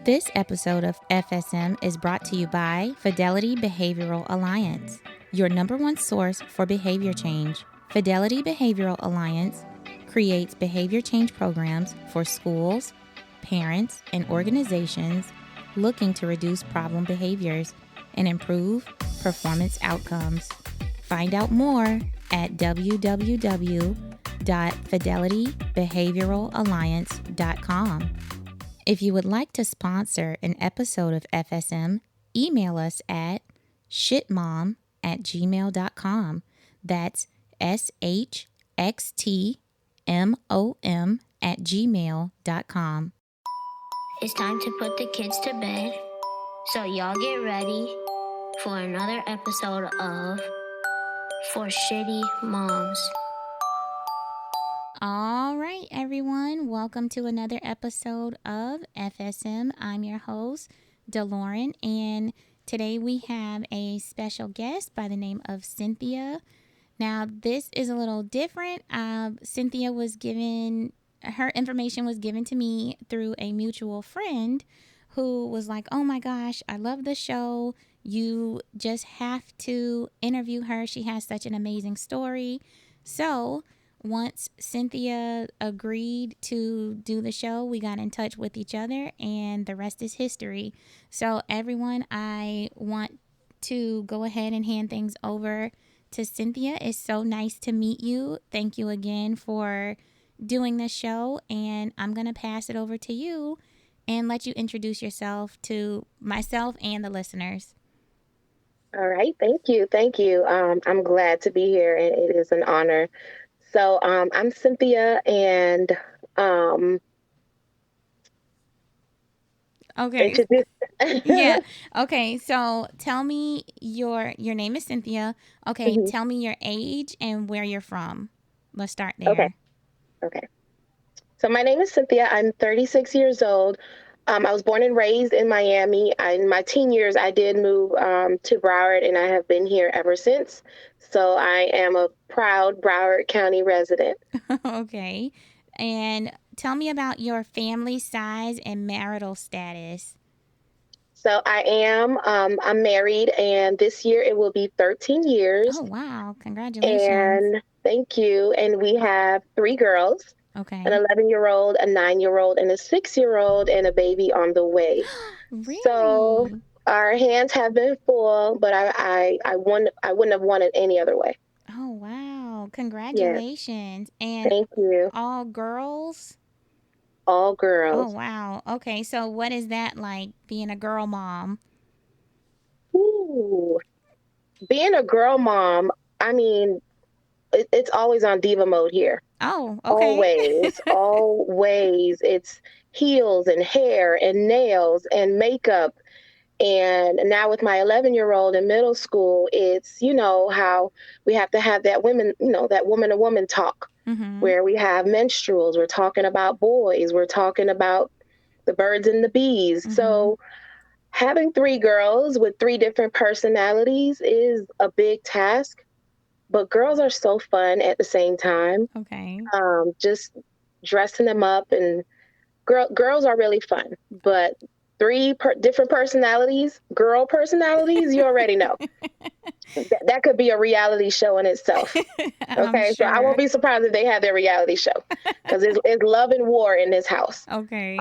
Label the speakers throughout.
Speaker 1: This episode of FSM is brought to you by Fidelity Behavioral Alliance, your number one source for behavior change. Fidelity Behavioral Alliance creates behavior change programs for schools, parents, and organizations looking to reduce problem behaviors and improve performance outcomes. Find out more at www.fidelitybehavioralalliance.com. If you would like to sponsor an episode of FSM, email us at shitmom@gmail.com. That's shxtmom@gmail.com.
Speaker 2: It's time to put the kids to bed, so y'all get ready for another episode of For Shitty Moms.
Speaker 1: All right, everyone. Welcome to another episode of FSM. I'm your host, DeLauren, and today we have a special guest by the name of Cynthia. Now, this is a little different. Cynthia her information was given to me through a mutual friend who was like, oh my gosh, I love the show. You just have to interview her. She has such an amazing story. So once Cynthia agreed to do the show, we got in touch with each other and the rest is history. So everyone, I want to go ahead and hand things over to Cynthia. It's so nice to meet you. Thank you again for doing this show, and I'm going to pass it over to you and let you introduce yourself to myself and the listeners.
Speaker 3: All right. Thank you. Thank you. I'm glad to be here, and it is an honor. So I'm Cynthia, and
Speaker 1: okay. Yeah. Okay. So tell me your name is Cynthia. Okay. Mm-hmm. Tell me your age and where you're from. Let's start there.
Speaker 3: Okay. So my name is Cynthia. I'm 36 years old. I was born and raised in Miami. In my teen years, I did move to Broward, and I have been here ever since. So I am a proud Broward County resident.
Speaker 1: Okay. And tell me about your family size and marital status.
Speaker 3: So I'm married, and this year it will be 13 years.
Speaker 1: Oh, wow. Congratulations.
Speaker 3: And thank you. And we have 3 girls.
Speaker 1: Okay.
Speaker 3: An 11-year-old, a 9-year-old, and a 6-year-old, and a baby on the way.
Speaker 1: Really?
Speaker 3: So our hands have been full, but I wouldn't have wanted any other way.
Speaker 1: Oh, wow. Congratulations.
Speaker 3: Yes.
Speaker 1: And
Speaker 3: thank you.
Speaker 1: All girls?
Speaker 3: All girls.
Speaker 1: Oh, wow. Okay. So what is that like, being a girl mom?
Speaker 3: Ooh. Being a girl mom, I mean, it's always on diva mode here.
Speaker 1: Oh, okay.
Speaker 3: Always. It's heels and hair and nails and makeup. And now with my 11-year-old in middle school, it's, how we have to have that woman-to-woman talk, mm-hmm. where we have menstruals. We're talking about boys. We're talking about the birds and the bees. Mm-hmm. So having 3 girls with 3 different personalities is a big task. But girls are so fun at the same time.
Speaker 1: Okay.
Speaker 3: Just dressing them up, and girls are really fun. But 3 different personalities, girl personalities, you already know. That could be a reality show in itself. Okay,
Speaker 1: sure.
Speaker 3: So I won't be surprised if they have their reality show, because it's love and war in this house.
Speaker 1: Okay.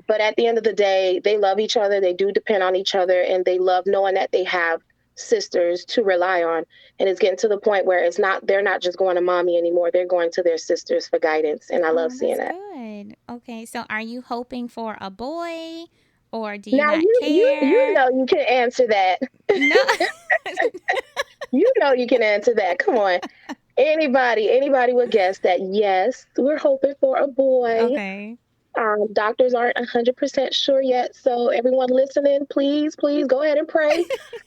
Speaker 3: But at the end of the day, they love each other. They do depend on each other, and they love knowing that they have sisters to rely on. And it's getting to the point where they're not just going to mommy anymore. They're going to their sisters for guidance. And I love seeing that.
Speaker 1: Good. Okay. So are you hoping for a boy, or do you not care?
Speaker 3: You know you can answer that.
Speaker 1: No.
Speaker 3: You know you can answer that. Come on. Anybody would guess that, yes, we're hoping for a boy.
Speaker 1: Okay.
Speaker 3: Doctors aren't 100% sure yet. So everyone listening, please go ahead and pray.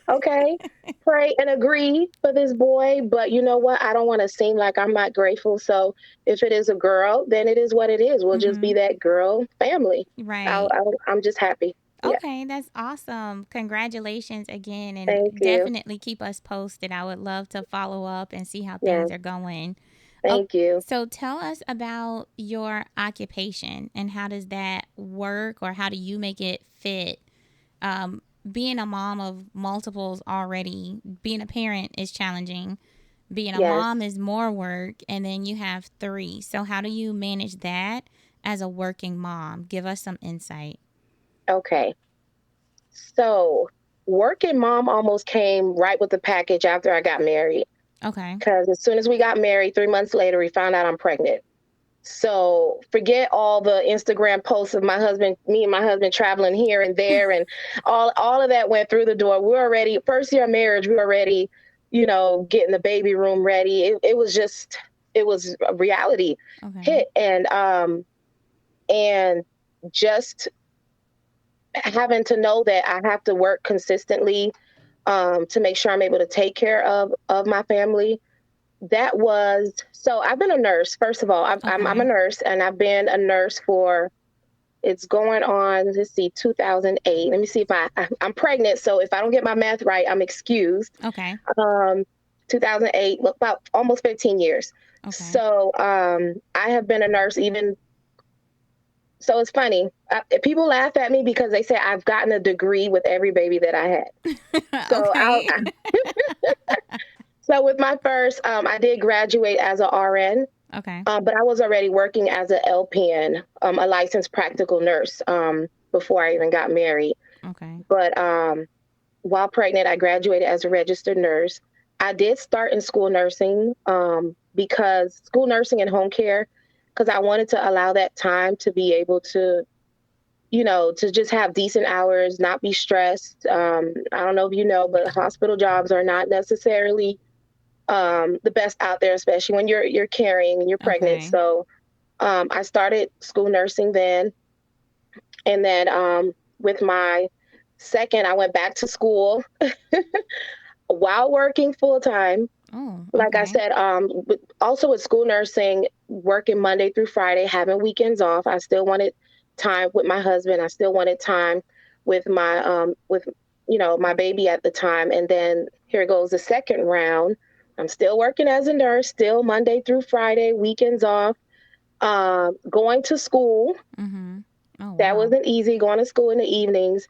Speaker 3: Okay. Pray and agree for this boy. But you know what? I don't want to seem like I'm not grateful. So if it is a girl, then it is what it is. We'll just be that girl family.
Speaker 1: Right.
Speaker 3: I'm just happy.
Speaker 1: Okay, yeah. That's awesome. Congratulations again. And definitely keep us posted. I would love to follow up and see how things are going. Oh,
Speaker 3: Thank you.
Speaker 1: so tell us about your occupation and how does that work or how do you make it fit? Being a mom of multiples already, being a parent is challenging. Being a
Speaker 3: Yes.
Speaker 1: mom is more work, and then you have three. So, how do you manage that as a working mom? Give us some insight.
Speaker 3: Okay. So, working mom almost came right with the package after I got married.
Speaker 1: Okay.
Speaker 3: Because as soon as we got married, 3 months later, we found out I'm pregnant. So forget all the Instagram posts of me and my husband traveling here and there, and all of that went through the door. We're already first year of marriage. We were already, getting the baby room ready. It was a reality
Speaker 1: Okay.
Speaker 3: hit, and just having to know that I have to work consistently to make sure I'm able to take care of my family. That was so. I've been a nurse. First of all, I'm a
Speaker 1: Okay.
Speaker 3: nurse, and I've been a nurse for it's going on. Let's see, 2008. Let me see if I'm pregnant. So if I don't get my math right, I'm excused.
Speaker 1: Okay.
Speaker 3: Um, 2008, about almost 15 years.
Speaker 1: Okay.
Speaker 3: So I have been a nurse even. So it's funny. People laugh at me because they say I've gotten a degree with every baby that I had. So
Speaker 1: Okay.
Speaker 3: so with my first, I did graduate as a RN.
Speaker 1: Okay.
Speaker 3: But I was already working as a LPN, a licensed practical nurse, before I even got married.
Speaker 1: Okay.
Speaker 3: But while pregnant, I graduated as a registered nurse. I did start in school nursing because school nursing and home care, because I wanted to allow that time to be able to, to just have decent hours, not be stressed. I don't know if you know, but hospital jobs are not necessarily the best out there, especially when you're carrying and you're pregnant.
Speaker 1: Okay.
Speaker 3: So I started school nursing then, and then with my second, I went back to school while working full time.
Speaker 1: Oh,
Speaker 3: Like I
Speaker 1: okay.
Speaker 3: said, also with school nursing, working Monday through Friday, having weekends off. I still wanted time with my husband. I still wanted time with my baby at the time. And then here goes the second round. I'm still working as a nurse, still Monday through Friday, weekends off. Going to school.
Speaker 1: Mhm. Oh,
Speaker 3: That
Speaker 1: wow.
Speaker 3: wasn't easy, going to school in the evenings,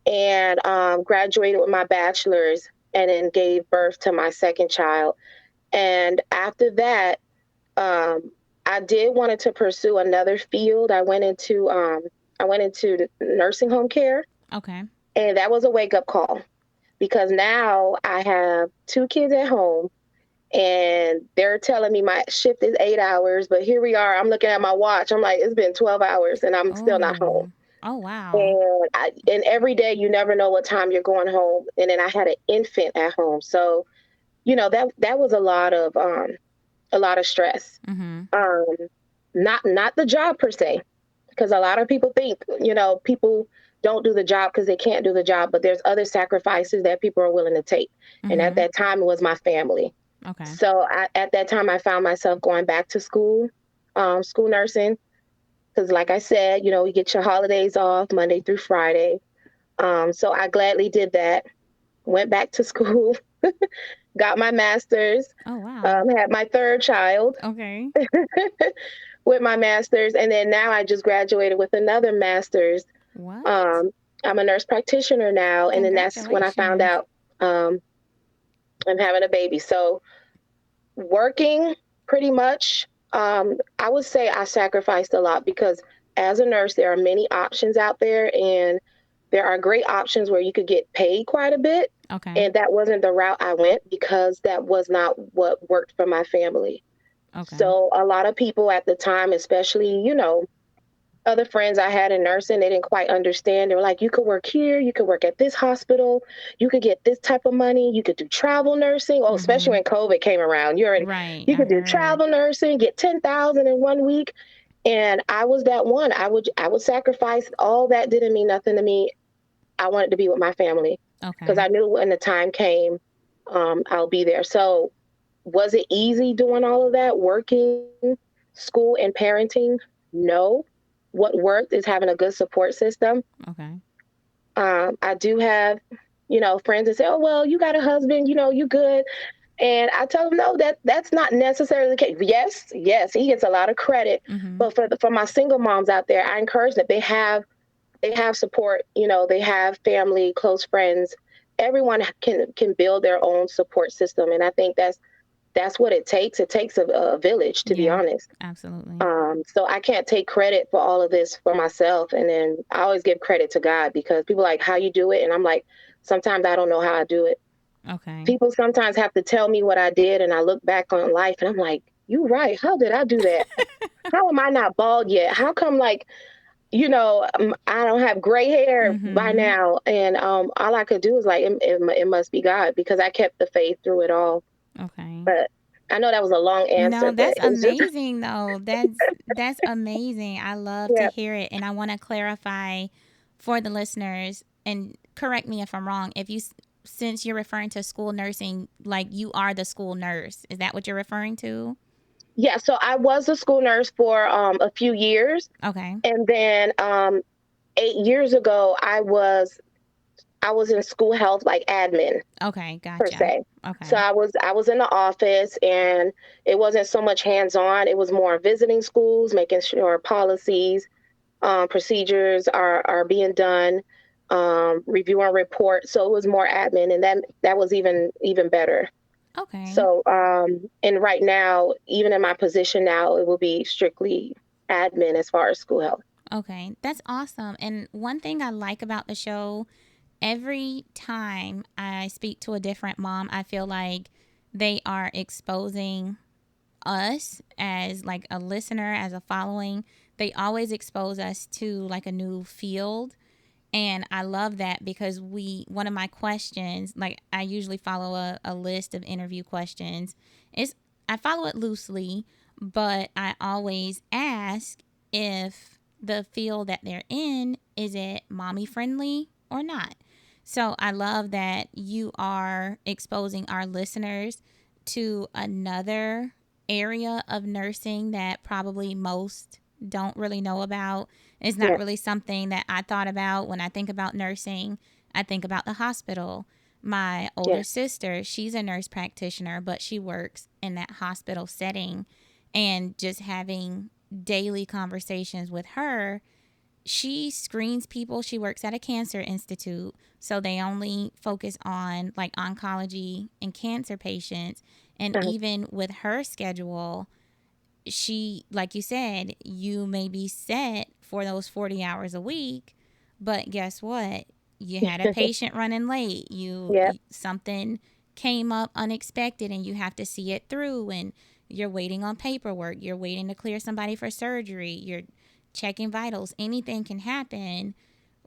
Speaker 3: and graduated with my bachelor's, and then gave birth to my second child. And after that, I did wanted to pursue another field. I went into nursing home care,
Speaker 1: Okay.
Speaker 3: and that was a wake up call because now I have two kids at home and they're telling me my shift is 8 hours, but here we are. I'm looking at my watch. I'm like, it's been 12 hours and I'm still not home.
Speaker 1: Oh. Oh, wow.
Speaker 3: And every day you never know what time you're going home. And then I had an infant at home. So, that was a lot of stress.
Speaker 1: Mhm.
Speaker 3: Um, not the job per se, because a lot of people think, people don't do the job because they can't do the job, but there's other sacrifices that people are willing to take. And at
Speaker 1: Mhm.
Speaker 3: that time, it was my family.
Speaker 1: Okay.
Speaker 3: So at that time, I found myself going back to school nursing, because like I said, you get your holidays off Monday through Friday. So I gladly did that. Went back to school, got my master's,
Speaker 1: Oh, wow.
Speaker 3: had my third child
Speaker 1: Okay.
Speaker 3: with my master's, and then now I just graduated with another master's.
Speaker 1: What?
Speaker 3: Um, I'm a nurse practitioner now, and then that's when I found
Speaker 1: Congratulations.
Speaker 3: out um, I'm having a baby. So working pretty much, I would say I sacrificed a lot because as a nurse, there are many options out there, and there are great options where you could get paid quite a bit.
Speaker 1: Okay.
Speaker 3: And that wasn't the route I went because that was not what worked for my family.
Speaker 1: Okay.
Speaker 3: So a lot of people at the time, especially, other friends I had in nursing, they didn't quite understand. They were like, you could work here, you could work at this hospital, you could get this type of money, you could do travel nursing. Oh, especially
Speaker 1: Mhm.
Speaker 3: when COVID came around,
Speaker 1: Right.
Speaker 3: you
Speaker 1: I
Speaker 3: could do
Speaker 1: heard.
Speaker 3: travel nursing, get 10,000 in one week. And I was that one. I would sacrifice all that didn't mean nothing to me. I wanted to be with my family because
Speaker 1: Okay.
Speaker 3: I knew when the time came, I'll be there. So was it easy doing all of that, working, school, and parenting? No. What worked is having a good support system.
Speaker 1: Okay.
Speaker 3: I do have, friends that say, oh, well, you got a husband, you good. And I tell him, no, that's not necessarily the case. Yes, he gets a lot of credit,
Speaker 1: Mm-hmm.
Speaker 3: but for my single moms out there, I encourage that they have support. They have family, close friends. Everyone can build their own support system, and I think that's what it takes. It takes a village, to be
Speaker 1: Yeah,
Speaker 3: honest.
Speaker 1: absolutely.
Speaker 3: So I can't take credit for all of this for myself, and then I always give credit to God, because people are like, how you do it, and I'm like, sometimes I don't know how I do it.
Speaker 1: Okay.
Speaker 3: People sometimes have to tell me what I did, and I look back on life and I'm like, you right. How did I do that? How am I not bald yet? How come, like, I don't have gray hair by
Speaker 1: Mm-hmm.
Speaker 3: now? And all I could do is like, it must be God, because I kept the faith through it all.
Speaker 1: Okay.
Speaker 3: But I know that was a long
Speaker 1: No,
Speaker 3: answer, but
Speaker 1: that's
Speaker 3: it was just,
Speaker 1: amazing though. That's amazing. I love to
Speaker 3: yeah.
Speaker 1: hear it, and I want to clarify for the listeners, and correct me if I'm wrong. Since you're referring to school nursing, like you are the school nurse. Is that what you're referring to?
Speaker 3: Yeah, so I was a school nurse for a few years.
Speaker 1: Okay.
Speaker 3: And then 8 years ago, I was in school health, like admin,
Speaker 1: Okay,
Speaker 3: per
Speaker 1: gotcha.
Speaker 3: se. So
Speaker 1: Okay.
Speaker 3: I was in the office, and it wasn't so much hands on. It was more visiting schools, making sure policies, procedures are being done, reviewing reports. So it was more admin, and that was even better.
Speaker 1: Okay.
Speaker 3: So and right now, even in my position now, it will be strictly admin as far as school health.
Speaker 1: Okay. That's awesome. And one thing I like about the show, every time I speak to a different mom, I feel like they are exposing us as like a listener, as a following. They always expose us to like a new field. And I love that because one of my questions, like I usually follow a list of interview questions. Is I follow it loosely, but I always ask if the field that they're in, is it mommy friendly or not? So I love that you are exposing our listeners to another area of nursing that probably most don't really know about. It's not
Speaker 3: Yeah,
Speaker 1: really something that I thought about when I think about nursing. I think about the hospital. My older
Speaker 3: yeah,
Speaker 1: sister, she's a nurse practitioner, but she works in that hospital setting. And just having daily conversations with her, she screens people. She works at a cancer institute, so they only focus on like oncology and cancer patients. And
Speaker 3: uh,
Speaker 1: even with her schedule, she, like you said, you may be set for those 40 hours a week, but guess what? You had a patient running late.
Speaker 3: yeah,
Speaker 1: Something came up unexpected and you have to see it through, and you're waiting on paperwork. You're waiting to clear somebody for surgery. You're checking vitals. Anything can happen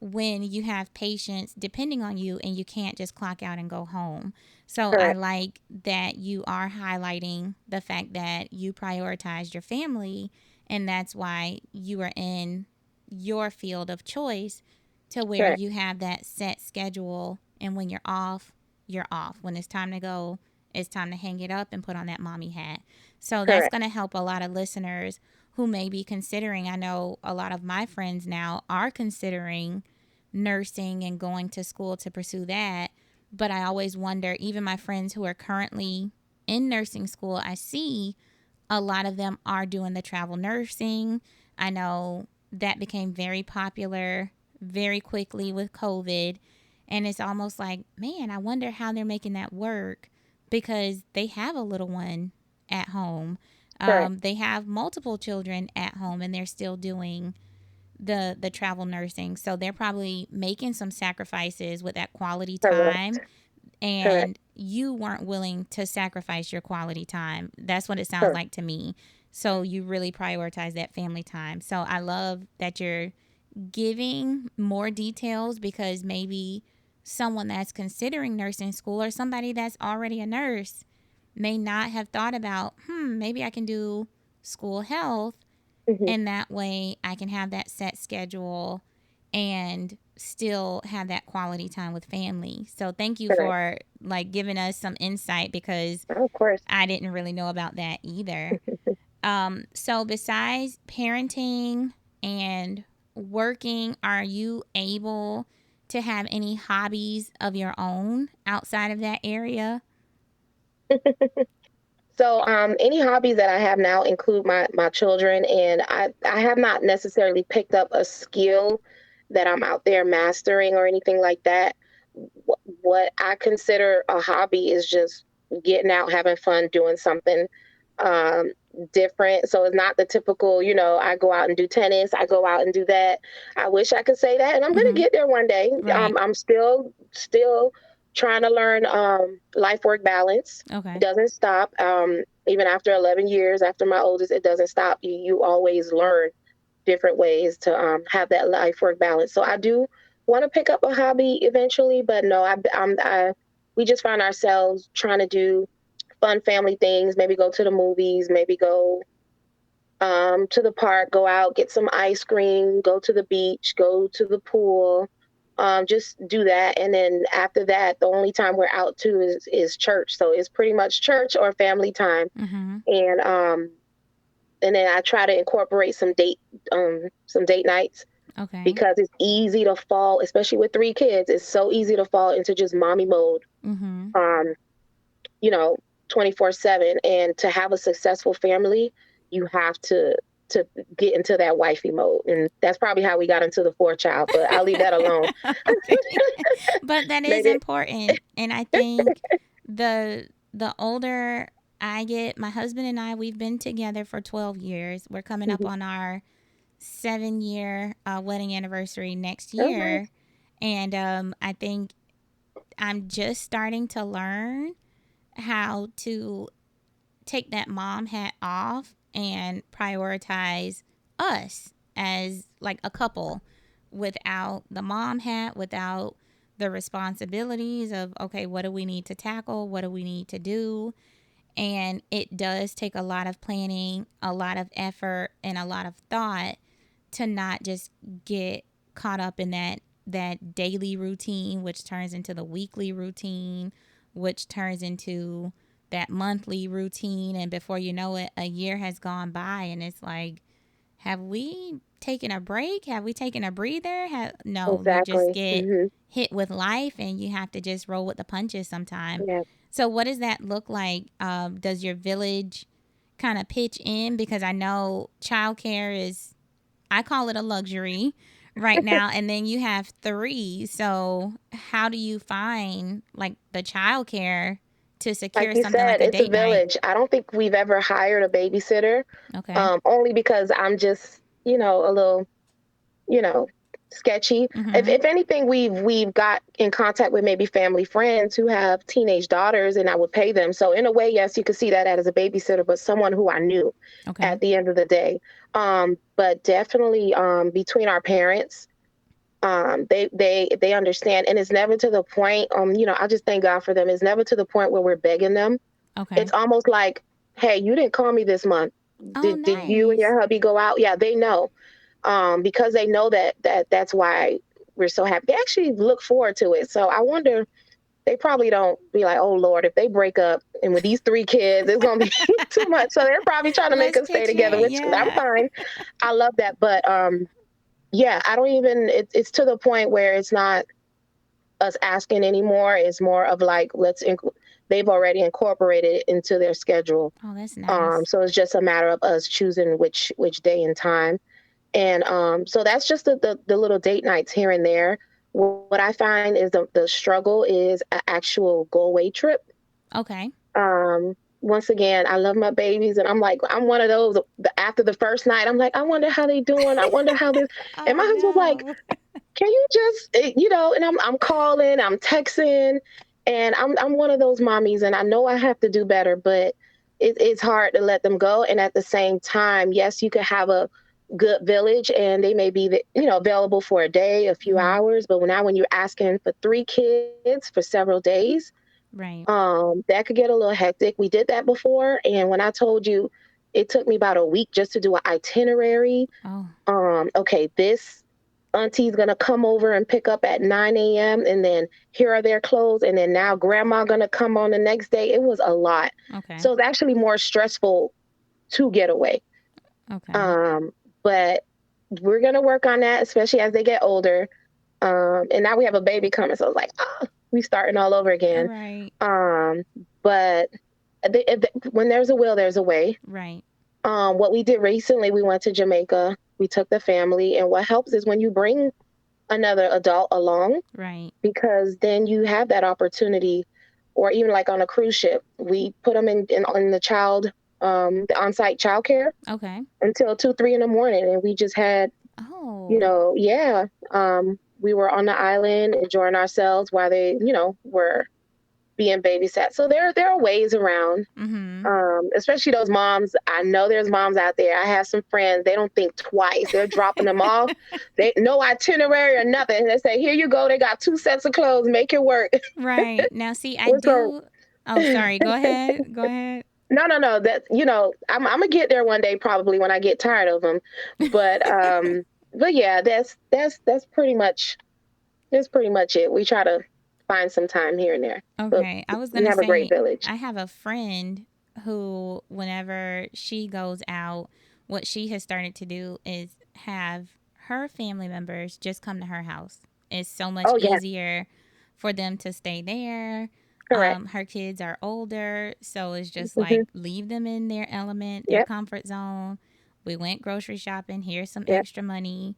Speaker 1: when you have patients depending on you and you can't just clock out and go home. So I
Speaker 3: correct,
Speaker 1: like that you are highlighting the fact that you prioritize your family, and that's why you are in your field of choice to where
Speaker 3: correct,
Speaker 1: you have that set schedule, and when you're off, you're off. When it's time to go, it's time to hang it up and put on that mommy hat. So that's
Speaker 3: correct,
Speaker 1: going to help a lot of listeners who may be considering. I know a lot of my friends now are considering nursing and going to school to pursue that. But I always wonder, even my friends who are currently in nursing school, I see a lot of them are doing the travel nursing. I know that became very popular very quickly with COVID. And it's almost like, man, I wonder how they're making that work because they have a little one at home.
Speaker 3: correct,
Speaker 1: They have multiple children at home and they're still doing the travel nursing. So they're probably making some sacrifices with that quality
Speaker 3: correct,
Speaker 1: time,
Speaker 3: correct,
Speaker 1: and you weren't willing to sacrifice your quality time. That's what it sounds
Speaker 3: correct.
Speaker 1: like to me. So you really prioritize that family time. So I love that you're giving more details because maybe someone that's considering nursing school or somebody that's already a nurse may not have thought about, maybe I can do school health,
Speaker 3: Hmm.
Speaker 1: and that way I can have that set schedule and still have that quality time with family. So thank you
Speaker 3: Correct.
Speaker 1: for like giving us some insight because
Speaker 3: Of course.
Speaker 1: I didn't really know about that either. So besides parenting and working, are you able to have any hobbies of your own outside of that area?
Speaker 3: So, any hobbies that I have now include my children, and I have not necessarily picked up a skill that I'm out there mastering or anything like that. What I consider a hobby is just getting out, having fun, doing something um, different. So it's not the typical, I go out and do tennis, I go out and do that. I wish I could say that, and I'm going to
Speaker 1: Mm-hmm.
Speaker 3: get there one day.
Speaker 1: Right.
Speaker 3: I'm still trying to learn life work balance. It
Speaker 1: Okay.
Speaker 3: doesn't stop. Even after 11 years, after my oldest, it doesn't stop. You always learn different ways to have that life work balance. So I do want to pick up a hobby eventually, but no, we just find ourselves trying to do fun family things. Maybe go to the movies. Maybe go to the park. Go out, get some ice cream. Go to the beach. Go to the pool. Just do that, and then after that, the only time we're out to is church. So it's pretty much church or family time,
Speaker 1: Mm-hmm.
Speaker 3: and then I try to incorporate some date nights
Speaker 1: Okay.
Speaker 3: because it's easy to fall, especially with three kids. It's so easy to fall into just mommy mode,
Speaker 1: Mm-hmm.
Speaker 3: um, you know, 24/7. And to have a successful family, you have to get into that wifey mode, and that's probably how we got into the fourth child. But I'll leave that alone.
Speaker 1: Okay. But that is
Speaker 3: Maybe.
Speaker 1: important, and I think the older I get, my husband and I, we've been together for 12 years. We're coming up
Speaker 3: Mhm.
Speaker 1: on our 7-year wedding anniversary next
Speaker 3: Oh, nice.
Speaker 1: year, and I think I'm just starting to learn how to take that mom hat off and prioritize us as like a couple without the mom hat, without the responsibilities of, okay, what do we need to tackle? What do we need to do? And it does take a lot of planning, a lot of effort, and a lot of thought to not just get caught up in that daily routine, which turns into the weekly routine, which turns into that monthly routine, and before you know it, a year has gone by, and it's like, have we taken a break? Have we taken a breather? No, you just
Speaker 3: Exactly.
Speaker 1: get hit with life, and you have to just roll with the punches sometime.
Speaker 3: Yeah.
Speaker 1: So, what does that look like? Does your village kind of pitch in? Because I know childcare is, I call it a luxury right now. And then you have three. So how do you find like the childcare to secure
Speaker 3: Like you
Speaker 1: something like
Speaker 3: said,
Speaker 1: a
Speaker 3: it's a
Speaker 1: date night?
Speaker 3: village. I don't think we've ever hired a babysitter,
Speaker 1: Okay.
Speaker 3: only because I'm just, a little, you know, sketchy.
Speaker 1: Mm-hmm.
Speaker 3: If anything, we've got in contact with maybe family friends who have teenage daughters, and I would pay them. So in a way, yes, you could see that as a babysitter, but someone who I knew
Speaker 1: Okay.
Speaker 3: at the end of the day. But definitely, between our parents, they understand, and it's never to the point. I just thank God for them. It's never to the point where we're begging them. It's
Speaker 1: Okay.
Speaker 3: almost like, hey, you didn't call me this month.
Speaker 1: Oh,
Speaker 3: Did you and
Speaker 1: nice.
Speaker 3: your hubby go out? Yeah, they know, because they know that's why we're so happy. They actually look forward to it. So I wonder, they probably don't be like, oh Lord, if they break up and with these three kids, it's gonna be too much. So they're probably trying to make
Speaker 1: Let's
Speaker 3: us stay
Speaker 1: pitch
Speaker 3: together,
Speaker 1: in.
Speaker 3: which I'm
Speaker 1: Yeah.
Speaker 3: fine. I love that, but yeah, I don't even. It's to the point where it's not us asking anymore. It's more of like, they've already incorporated it into their schedule.
Speaker 1: Oh, that's nice.
Speaker 3: So it's just a matter of us choosing which day and time. And so that's just the little date nights here and there. What I find is the struggle is an actual go away trip.
Speaker 1: Okay.
Speaker 3: Once again, I love my babies, and I'm one of those. After the first night, I'm like, I wonder how they doing. I wonder how this. And my
Speaker 1: Oh,
Speaker 3: husband's like,
Speaker 1: no.
Speaker 3: can you just, and I'm calling, I'm texting, and I'm one of those mommies, and I know I have to do better, but it's hard to let them go. And at the same time, yes, you could have a good village, and they may be available for a day, a few
Speaker 1: Mm-hmm.
Speaker 3: hours, but now when you're asking for three kids for several days,
Speaker 1: Right.
Speaker 3: that could get a little hectic. We did that before, and when I told you, it took me about a week just to do an itinerary.
Speaker 1: Oh,
Speaker 3: Okay, this auntie's gonna come over and pick up at 9 a.m. and then here are their clothes, and then now grandma gonna come on the next day. It was a lot.
Speaker 1: okay.
Speaker 3: So it's actually more stressful to get away.
Speaker 1: Okay.
Speaker 3: Um, but we're gonna work on that, especially as they get older. And now we have a baby coming, so it's like, we starting all over
Speaker 1: All
Speaker 3: again.
Speaker 1: right.
Speaker 3: Um, but when there's a will, there's a way.
Speaker 1: Right.
Speaker 3: What we did recently, we went to Jamaica. We took the family, and what helps is when you bring another adult along,
Speaker 1: Right.
Speaker 3: because then you have that opportunity, or even like on a cruise ship, we put them in the the on-site childcare
Speaker 1: Okay.
Speaker 3: until 2, 3 in the morning, and we just had,
Speaker 1: Oh.
Speaker 3: yeah, we were on the island enjoying ourselves while they, were being babysat. So there are ways around.
Speaker 1: Mm-hmm.
Speaker 3: Especially those moms. I know there's moms out there. I have some friends. They don't think twice. They're dropping them off. They no itinerary or nothing. They say, "Here you go. They got 2 sets of clothes. Make it work."
Speaker 1: Right. Now, see, I
Speaker 3: We're so
Speaker 1: do. Oh, sorry. Go ahead. Go ahead.
Speaker 3: no. That I'm gonna get there one day probably when I get tired of them. But yeah, that's pretty much it. We try to find some time here and there. But
Speaker 1: Okay. I was
Speaker 3: we
Speaker 1: going to
Speaker 3: have a great
Speaker 1: say,
Speaker 3: village.
Speaker 1: I have a friend who, whenever she goes out, what she has started to do is have her family members just come to her house. It's so much
Speaker 3: Oh yeah,
Speaker 1: easier for them to stay there.
Speaker 3: correct.
Speaker 1: Her kids are older, so it's just like
Speaker 3: Hmm.
Speaker 1: leave them in their element, their
Speaker 3: Yep,
Speaker 1: comfort zone. We went grocery shopping. Here's some
Speaker 3: yep,
Speaker 1: extra money.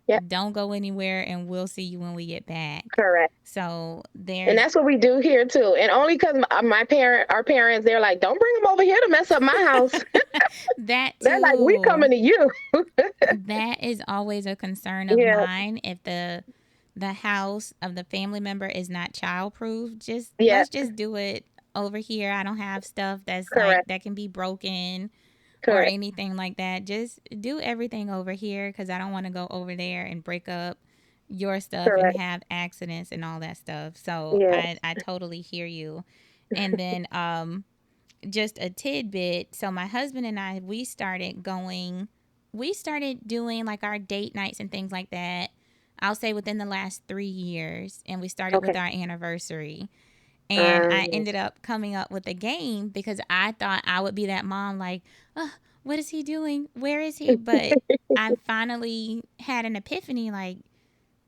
Speaker 3: yep.
Speaker 1: Don't go anywhere, and we'll see you when we get back.
Speaker 3: Correct.
Speaker 1: So
Speaker 3: And
Speaker 1: there's
Speaker 3: that's what we do here too. And only because our parents, they're like, don't bring them over here to mess up my house.
Speaker 1: that
Speaker 3: They're like, we
Speaker 1: too.
Speaker 3: coming to you.
Speaker 1: That is always a concern of
Speaker 3: Yeah,
Speaker 1: mine. If the house of the family member is not childproof, just
Speaker 3: yeah,
Speaker 1: let's just do it over here. I don't have stuff that's like
Speaker 3: correct,
Speaker 1: that can be broken or
Speaker 3: correct,
Speaker 1: anything like that. Just do everything over here because I don't want to go over there and break up your stuff and
Speaker 3: correct.
Speaker 1: have accidents and all that stuff. So
Speaker 3: Yeah,
Speaker 1: I totally hear you. And then just a tidbit. So my husband and I, we started doing like our date nights and things like that. I'll say within the last 3 years, and we started with
Speaker 3: okay.
Speaker 1: our anniversary. And I
Speaker 3: Um,
Speaker 1: ended up coming up with a game because I thought I would be that mom, like, oh, what is he doing? Where is he? But I finally had an epiphany, like,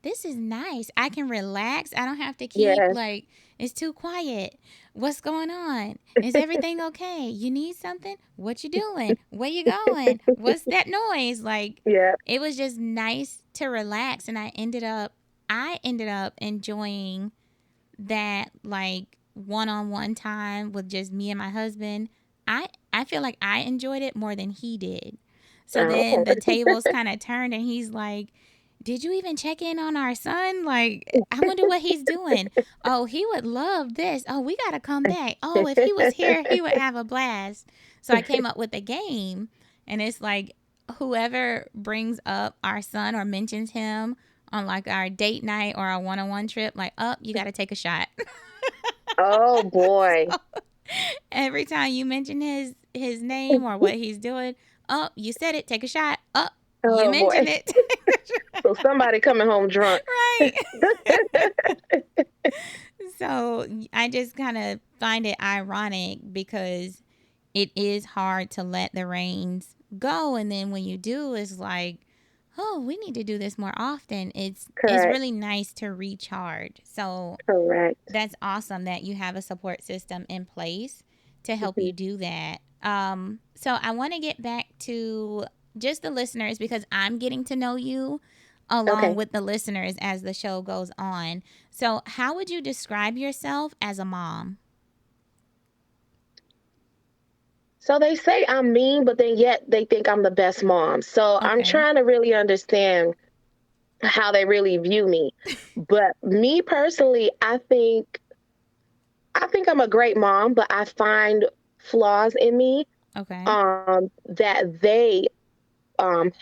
Speaker 1: this is nice. I can relax. I don't have to keep
Speaker 3: yeah,
Speaker 1: like it's too quiet. What's going on? Is everything okay? You need something? What you doing? Where you going? What's that noise? Like
Speaker 3: yeah.
Speaker 1: it was just nice to relax and I ended up enjoying that like one-on-one time with just me and my husband. I feel like I enjoyed it more than he did. So then
Speaker 3: Oh,
Speaker 1: the tables kind of turned and he's like, did you even check in on our son? Like, I wonder what he's doing. Oh, he would love this. Oh, we got to come back. Oh, if he was here, he would have a blast. So I came up with a game, and it's like whoever brings up our son or mentions him on like our date night or our one on one trip, like, oh, you got to take a shot.
Speaker 3: oh boy.
Speaker 1: Every time you mention his name or what he's doing, oh, you said it, take a shot. Oh, you
Speaker 3: Oh
Speaker 1: mentioned
Speaker 3: boy.
Speaker 1: it.
Speaker 3: So somebody coming home drunk.
Speaker 1: Right. So I just kind of find it ironic because it is hard to let the reins go, and then when you do, it's like, oh, we need to do this more often. It's
Speaker 3: Correct,
Speaker 1: really nice to recharge. So
Speaker 3: correct.
Speaker 1: that's awesome that you have a support system in place to help
Speaker 3: Hmm.
Speaker 1: you do that. So I want to get back to just the listeners because I'm getting to know you along
Speaker 3: Okay.
Speaker 1: with the listeners as the show goes on. So, how would you describe yourself as a mom?
Speaker 3: So they say I'm mean, but then yet they think I'm the best mom. So I'm
Speaker 1: Okay.
Speaker 3: trying to really understand how they really view me. But me personally, I think I'm a great mom, but I find flaws in me
Speaker 1: Okay.
Speaker 3: that they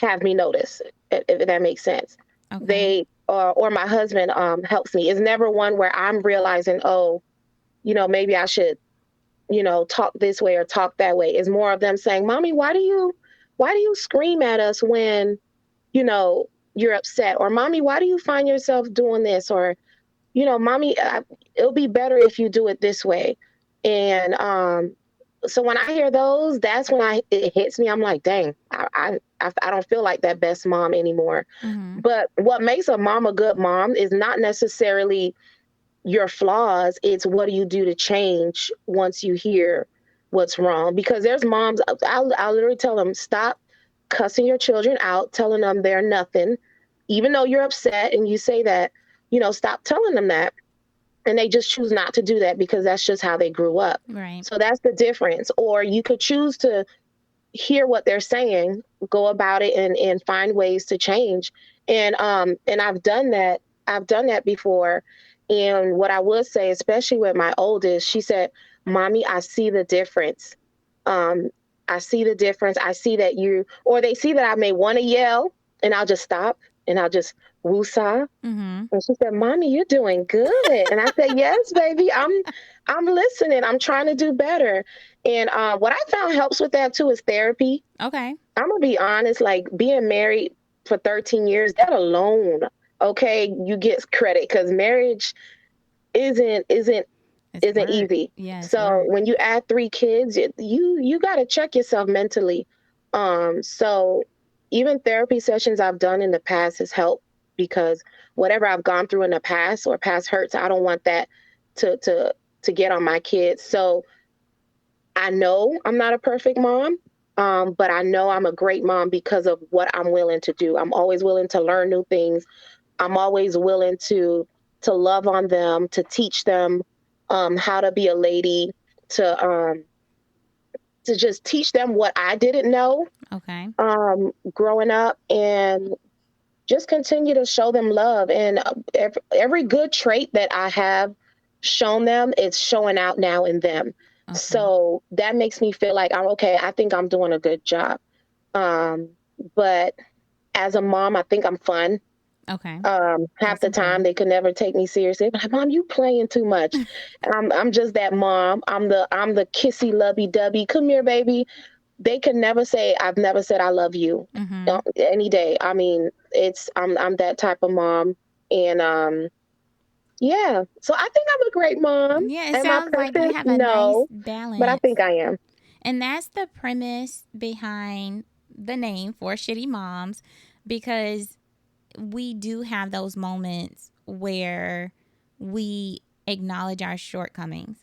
Speaker 3: have me notice, if that makes sense.
Speaker 1: Okay.
Speaker 3: They or my husband helps me. It's never one where I'm realizing, oh, maybe I should, talk this way or talk that way. It's more of them saying, "Mommy, why do you scream at us when you're upset?" Or, "Mommy, why do you find yourself doing this?" Or, "Mommy, it'll be better if you do it this way." And so when I hear those, that's when it hits me. I'm like, dang, I don't feel like that best mom anymore.
Speaker 1: Mhm.
Speaker 3: But what makes a mom a good mom is not necessarily your flaws. It's what do you do to change once you hear, what's wrong, because there's moms, I'll literally tell them, stop cussing your children out, telling them they're nothing, even though you're upset and you say that, stop telling them that. And they just choose not to do that because that's just how they grew up.
Speaker 1: Right.
Speaker 3: So that's the difference. Or you could choose to hear what they're saying, go about it, and find ways to change. And I've done that. I've done that before. And what I would say, especially with my oldest, she said, "Mommy, I see the difference. Um, I see the difference. I see that you," or they see that I may want to yell, and I'll just stop and I'll just woosah.
Speaker 1: Mm-hmm.
Speaker 3: And she said, "Mommy, you're doing good." And I said, "Yes, baby, I'm listening. I'm trying to do better." And what I found helps with that too is therapy.
Speaker 1: Okay.
Speaker 3: I'm gonna be honest, like being married for 13 years, that alone, okay, you get credit because marriage isn't isn't
Speaker 1: It's
Speaker 3: isn't
Speaker 1: work.
Speaker 3: easy.
Speaker 1: Yeah, it's
Speaker 3: So
Speaker 1: work.
Speaker 3: when you add 3 kids, you got to check yourself mentally. So even therapy sessions I've done in the past has helped because whatever I've gone through in the past or past hurts, I don't want that to to to get on my kids. So I know I'm not a perfect mom, but I know I'm a great mom because of what I'm willing to do. I'm always willing to learn new things. I'm always willing to love on them, to teach them how to be a lady, to to just teach them what I didn't know
Speaker 1: Okay.
Speaker 3: growing up, and just continue to show them love. And every good trait that I have shown them, it's showing out now in them.
Speaker 1: Okay.
Speaker 3: So that makes me feel like I'm okay. I think I'm doing a good job. Um, but as a mom, I think I'm fun.
Speaker 1: Okay.
Speaker 3: Half
Speaker 1: That's
Speaker 3: the time
Speaker 1: important.
Speaker 3: they could never take me seriously. Like, "Mom, you playing too much." And I'm just that mom. I'm the kissy lovey dovey. Come here, baby. They can never say I've never said I love you
Speaker 1: Mm-hmm.
Speaker 3: any day. I mean, I'm that type of mom. And yeah. So I think I'm a great mom.
Speaker 1: Yeah, it
Speaker 3: Am I
Speaker 1: sounds like you
Speaker 3: perfect?
Speaker 1: have a nice
Speaker 3: No. But I think
Speaker 1: balance.
Speaker 3: I am.
Speaker 1: And that's the premise behind the name For Shitty Moms, because we do have those moments where we acknowledge our shortcomings.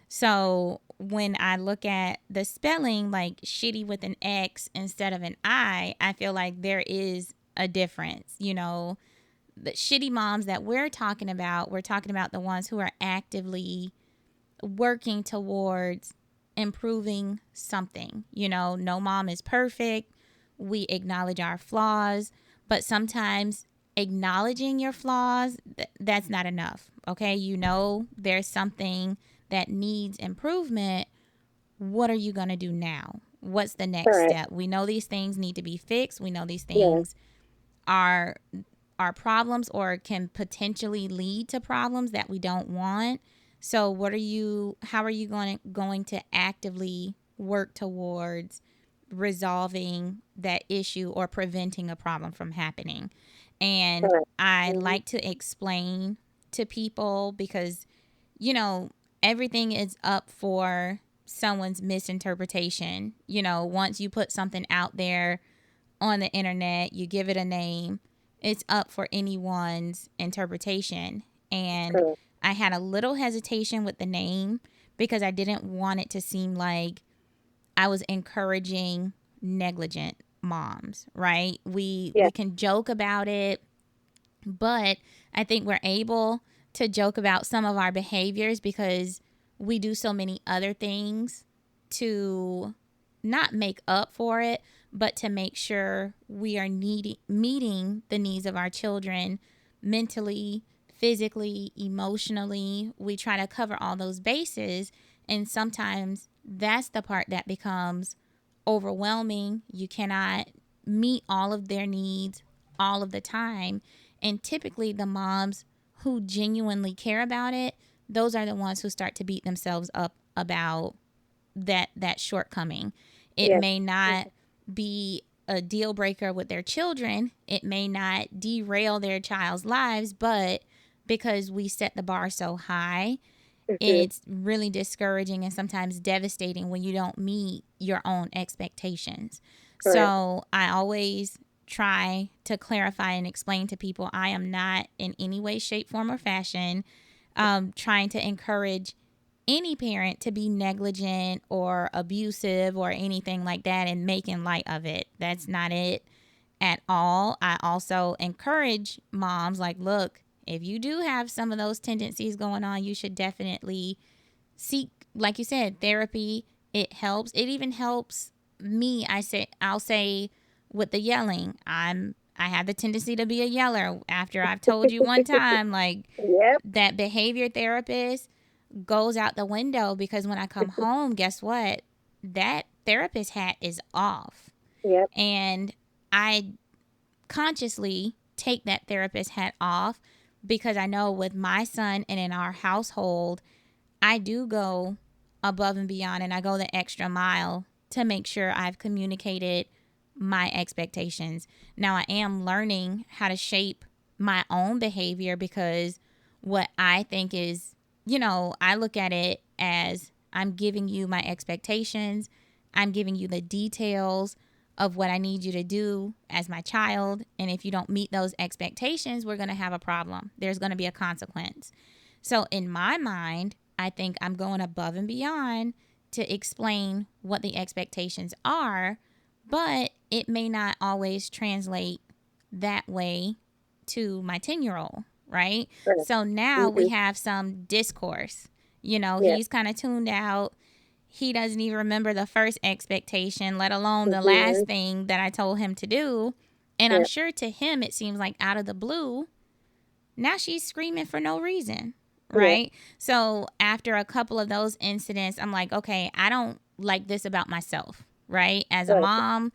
Speaker 1: So when I look at the spelling, like shitty with an X instead of an I feel like there is a difference. The shitty moms that we're talking about the ones who are actively working towards improving something. No mom is perfect. We acknowledge our flaws, but sometimes acknowledging your flaws, that's not enough. Okay? There's something that needs improvement. What are you going to do now? What's the next
Speaker 3: Correct.
Speaker 1: step? We know these things need to be fixed. We know these
Speaker 3: Yes.
Speaker 1: things are problems or can potentially lead to problems that we don't want. So how are you going to actively work towards resolving that issue or preventing a problem from happening? And
Speaker 3: Correct.
Speaker 1: I
Speaker 3: Mhm.
Speaker 1: like to explain to people because you know everything is up for someone's misinterpretation. Once you put something out there on the internet, you give it a name, it's up for anyone's interpretation. And
Speaker 3: Correct.
Speaker 1: I had a little hesitation with the name because I didn't want it to seem like I was encouraging negligent moms, right? We
Speaker 3: Yes.
Speaker 1: can joke about it, but I think we're able to joke about some of our behaviors because we do so many other things to not make up for it, but to make sure we are meeting the needs of our children mentally, physically, emotionally. We try to cover all those bases. And sometimes that's the part that becomes overwhelming. You cannot meet all of their needs all of the time. And typically, the moms who genuinely care about it, those are the ones who start to beat themselves up about that shortcoming. It
Speaker 3: Yes.
Speaker 1: may not be a deal breaker with their children. It may not derail their child's lives, but because we set the bar so high,
Speaker 3: Mhm.
Speaker 1: it's really discouraging and sometimes devastating when you don't meet your own expectations.
Speaker 3: Correct.
Speaker 1: So I always try to clarify and explain to people I am not in any way, shape, form, or fashion trying to encourage any parent to be negligent or abusive or anything like that and making light of it. That's not it at all. I also encourage moms, like, look, if you do have some of those tendencies going on, you should definitely seek, like you said, therapy. It helps. It even helps me. I'll say with the yelling, I have the tendency to be a yeller. After I've told you one time, like,
Speaker 3: Yep.
Speaker 1: that behavior therapist goes out the window, because when I come home, guess what? That therapist hat is off.
Speaker 3: Yep.
Speaker 1: And I consciously take that therapist hat off, because I know with my son and in our household, I do go above and beyond, and I go the extra mile to make sure I've communicated my expectations. Now, I am learning how to shape my own behavior, because what I think is, I look at it as I'm giving you my expectations, I'm giving you the details of what I need you to do as my child. And if you don't meet those expectations, we're going to have a problem. There's going to be a consequence. So in my mind, I think I'm going above and beyond to explain what the expectations are, but it may not always translate that way to my 10-year-old, right?
Speaker 3: Right.
Speaker 1: So now we have some discourse.
Speaker 3: Yep.
Speaker 1: He's kind of tuned out. He doesn't even remember the first expectation, let alone the last thing that I told him to do. And I'm
Speaker 3: Yep.
Speaker 1: sure to him, it seems like out of the blue, now she's screaming for no reason,
Speaker 3: Yep.
Speaker 1: right? So after a couple of those incidents, I'm like, okay, I don't like this about myself, right? As a
Speaker 3: Right.
Speaker 1: mom,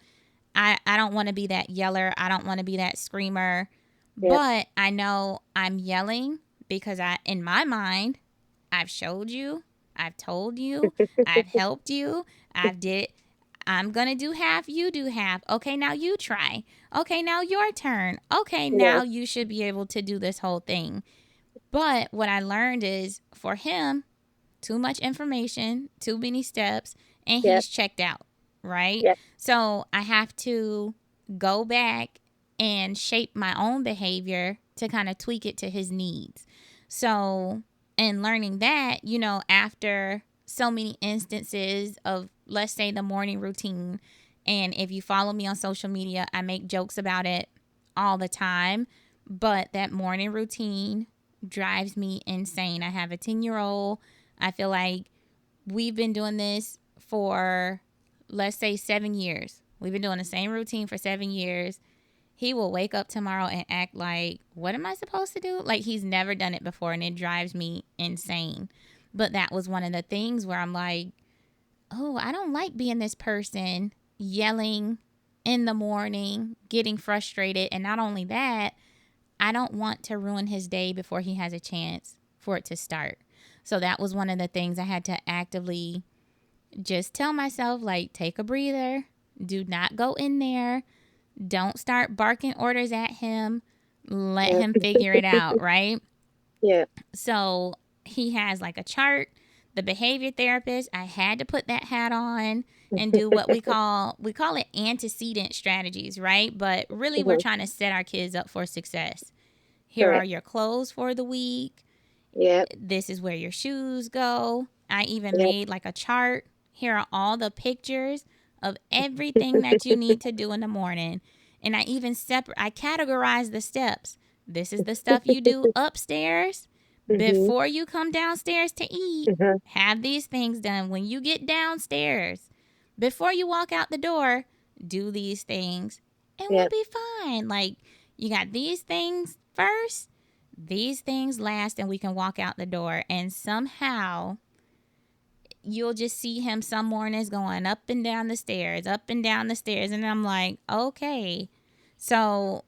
Speaker 1: I don't want to be that yeller. I don't want to be that screamer.
Speaker 3: Yep.
Speaker 1: But I know I'm yelling because in my mind, I've showed you, I've told you, I've helped you, I'm going to do half, you do half. Okay, now you try. Okay, now your turn. Okay, now
Speaker 3: Yes.
Speaker 1: you should be able to do this whole thing. But what I learned is, for him, too much information, too many steps, and
Speaker 3: Yep.
Speaker 1: he's checked out, right?
Speaker 3: Yep.
Speaker 1: So I have to go back and shape my own behavior to kind of tweak it to his needs. So, in learning that, after so many instances of, let's say, the morning routine, and if you follow me on social media, I make jokes about it all the time, but that morning routine drives me insane. I have a 10-year-old. I feel like we've been doing this for, let's say, 7 years. We've been doing the same routine for 7 years. He will wake up tomorrow and act like, what am I supposed to do? Like, he's never done it before, and it drives me insane. But that was one of the things where I'm like, oh, I don't like being this person yelling in the morning, getting frustrated. And not only that, I don't want to ruin his day before he has a chance for it to start. So that was one of the things I had to actively just tell myself, like, take a breather. Do not go in there. Don't start barking orders at him. Let
Speaker 3: Yep.
Speaker 1: him figure it out, right?
Speaker 3: Yep.
Speaker 1: So he has like a chart. The behavior therapist, I had to put that hat on and do what we call it antecedent strategies, right? But really, we're trying to set our kids up for success. Here are
Speaker 3: Correct.
Speaker 1: your clothes for the week.
Speaker 3: Yep.
Speaker 1: This is where your shoes go. I even
Speaker 3: Yep.
Speaker 1: made like a chart. Here are all the pictures of everything that you need to do in the morning. And I even I categorize the steps. This is the stuff you do upstairs before you come downstairs to eat. Have these things done. When you get downstairs, before you walk out the door, do these things and we'll
Speaker 3: Yep.
Speaker 1: be fine. Like, you got these things first, these things last, and we can walk out the door. And somehow you'll just see him some mornings going up and down the stairs, up and down the stairs. And I'm like, okay. So,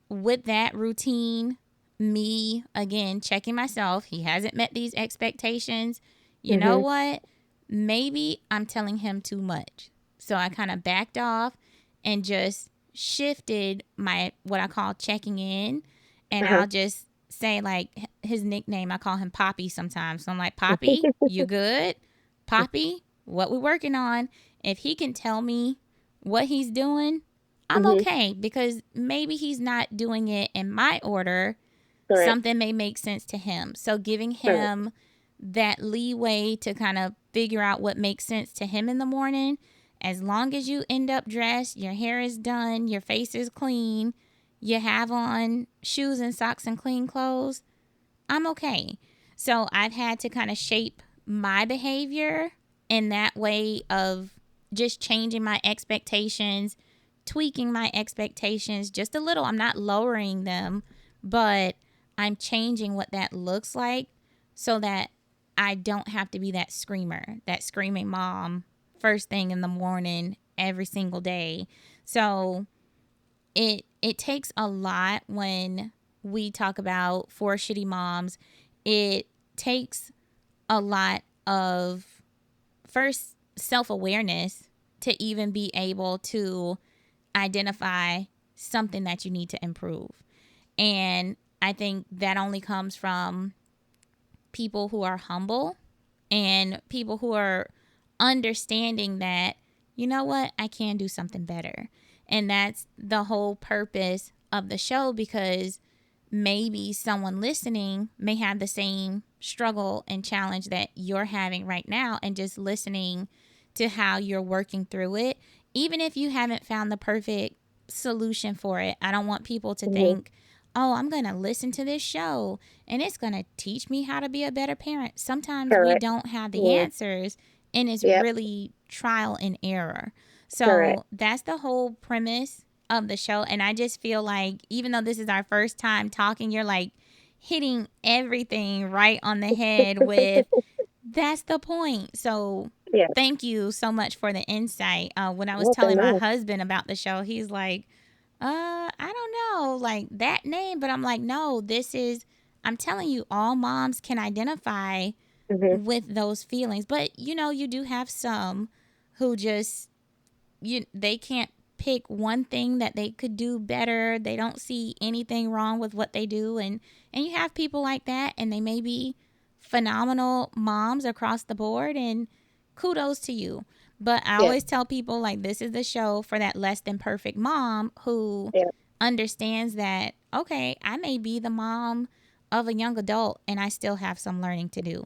Speaker 1: with that routine, me, again, checking myself, he hasn't met these expectations. You know what? Maybe I'm telling him too much. So I kind of backed off and just shifted my, what I call checking in. And I'll just say, like, his nickname, I call him Poppy sometimes. So I'm like, Poppy, you good? Poppy, what we working on? If he can tell me what he's doing, I'm okay, because maybe he's not doing it in my order.
Speaker 3: Correct.
Speaker 1: Something may make sense to him. So giving him that leeway to kind of figure out what makes sense to him in the morning. As long as you end up dressed, your hair is done, your face is clean, you have on shoes and socks and clean clothes, I'm okay. So I've had to kind of shape my behavior in that way of just changing my expectations, tweaking my expectations just a little. I'm not lowering them, but I'm changing what that looks like so that I don't have to be that screamer, that screaming mom first thing in the morning every single day. So it takes a lot when we talk about four shitty moms. It takes a lot of first self-awareness to even be able to identify something that you need to improve. And I think that only comes from people who are humble and people who are understanding that, you know what, I can do something better. And that's the whole purpose of the show, because maybe someone listening may have the same struggle and challenge that you're having right now, and just listening to how you're working through it, even if you haven't found the perfect solution for it. I don't want people to think, oh, I'm going to listen to this show and it's going to teach me how to be a better parent. Sometimes we
Speaker 3: Correct.
Speaker 1: don't have the
Speaker 3: Yeah.
Speaker 1: answers, and it's
Speaker 3: Yep.
Speaker 1: really trial and error.
Speaker 3: Correct.
Speaker 1: So that's the whole premise of the show. And I just feel like, even though this is our first time talking, you're like hitting everything right on the head with that's the point. So
Speaker 3: Yeah.
Speaker 1: thank you so much for the insight. When I was
Speaker 3: Nothing
Speaker 1: telling my
Speaker 3: else.
Speaker 1: husband about the show, he's like, I don't know, like that name. But I'm like, no, I'm telling you, all moms can identify
Speaker 3: Hmm.
Speaker 1: with those feelings. But, you do have some who just, they can't pick one thing that they could do better. They don't see anything wrong with what they do. And you have people like that, and they may be phenomenal moms across the board, and kudos to you. But I
Speaker 3: Yeah.
Speaker 1: always tell people, like, this is the show for that less than perfect mom who
Speaker 3: Yeah.
Speaker 1: understands that, okay, I may be the mom of a young adult and I still have some learning to do.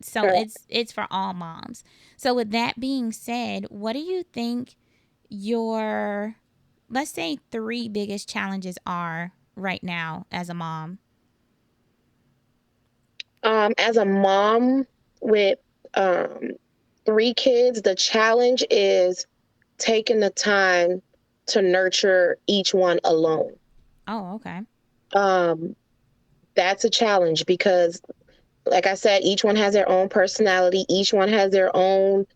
Speaker 1: So
Speaker 3: Correct.
Speaker 1: it's for all moms. So with that being said, what do you think your, let's say, three biggest challenges are right now as a mom?
Speaker 3: As a mom with um, three kids, the challenge is taking the time to nurture each one alone.
Speaker 1: Oh, okay.
Speaker 3: Um, that's a challenge because, like I said, each one has their own personality. Each one has their own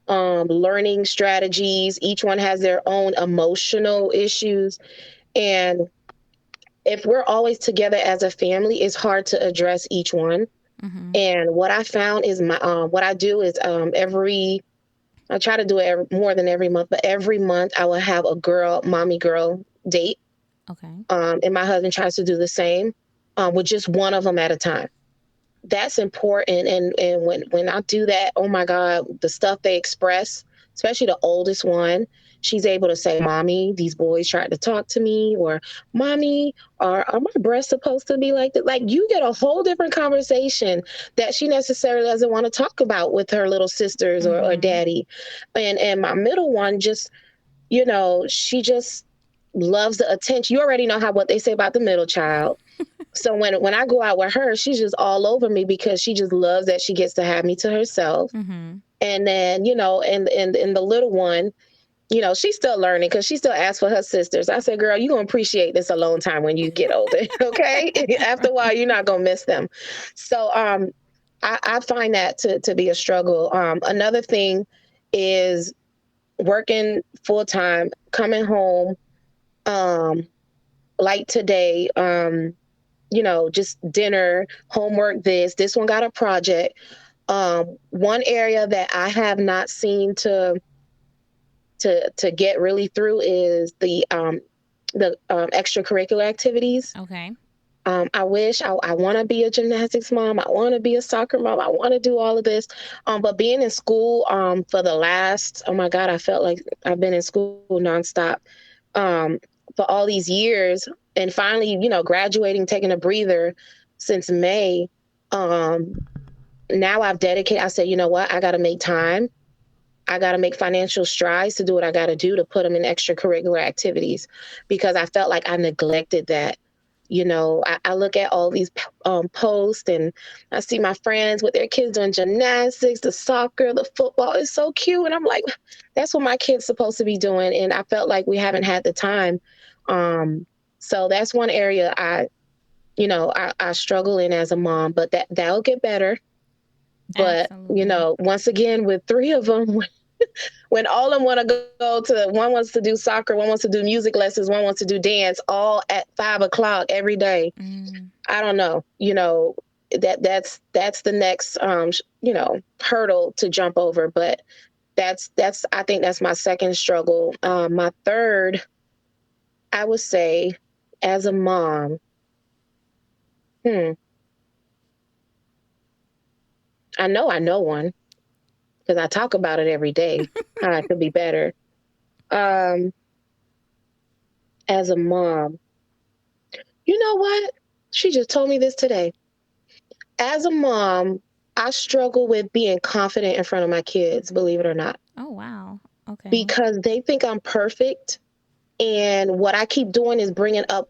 Speaker 3: learning strategies. Each one has their own emotional issues. And if we're always together as a family, it's hard to address each one.
Speaker 1: Mm-hmm.
Speaker 3: And what I found is what I do is I try to do it more than every month, but every month I will have a mommy girl date.
Speaker 1: Okay.
Speaker 3: And my husband tries to do the same with just one of them at a time. That's important. And when I do that, oh my God, the stuff they express, especially the oldest one, she's able to say, Mommy, these boys tried to talk to me, or Mommy, are my breasts supposed to be like that? Like, you get a whole different conversation that she necessarily doesn't want to talk about with her little sisters or
Speaker 1: Mm-hmm.
Speaker 3: daddy. And my middle one just, she just loves the attention. You already know what they say about the middle child. So when I go out with her, she's just all over me because she just loves that she gets to have me to herself.
Speaker 1: Mm-hmm.
Speaker 3: And then, and the little one, she's still learning because she still asks for her sisters. I said, girl, you're going to appreciate this alone time when you get older. Okay. After a while, you're not going to miss them. So I find that to be a struggle. Another thing is working full time, coming home, like today, just dinner, homework, this one got a project. One area that I have not seen to get really through is the extracurricular activities.
Speaker 1: Okay.
Speaker 3: I wish I want to be a gymnastics mom. I want to be a soccer mom. I want to do all of this. But being in school for the last, oh my God, I felt like I've been in school nonstop um, for all these years. And finally, graduating, taking a breather since May. Um, now I've dedicated, I said, you know what? I got to make time. I got to make financial strides to do what I got to do to put them in extracurricular activities because I felt like I neglected that. I look at all these posts and I see my friends with their kids doing gymnastics, the soccer, the football. It's so cute. And I'm like, that's what my kid's supposed to be doing. And I felt like we haven't had the time. So that's one area I struggle in as a mom, but that'll get better. But,
Speaker 1: Absolutely.
Speaker 3: once again, with three of them, when all of them want to go to, one wants to do soccer, one wants to do music lessons, one wants to do dance, all at 5 o'clock every day.
Speaker 1: Mm.
Speaker 3: I don't know. That's the next hurdle to jump over. But that's I think that's my second struggle. My third, I would say, as a mom, I know one because I talk about it every day. How I could be better. Um, as a mom, you know what? She just told me this today. As a mom, I struggle with being confident in front of my kids, believe it or not,
Speaker 1: Oh, wow. Okay.
Speaker 3: because they think I'm perfect. And what I keep doing is bringing up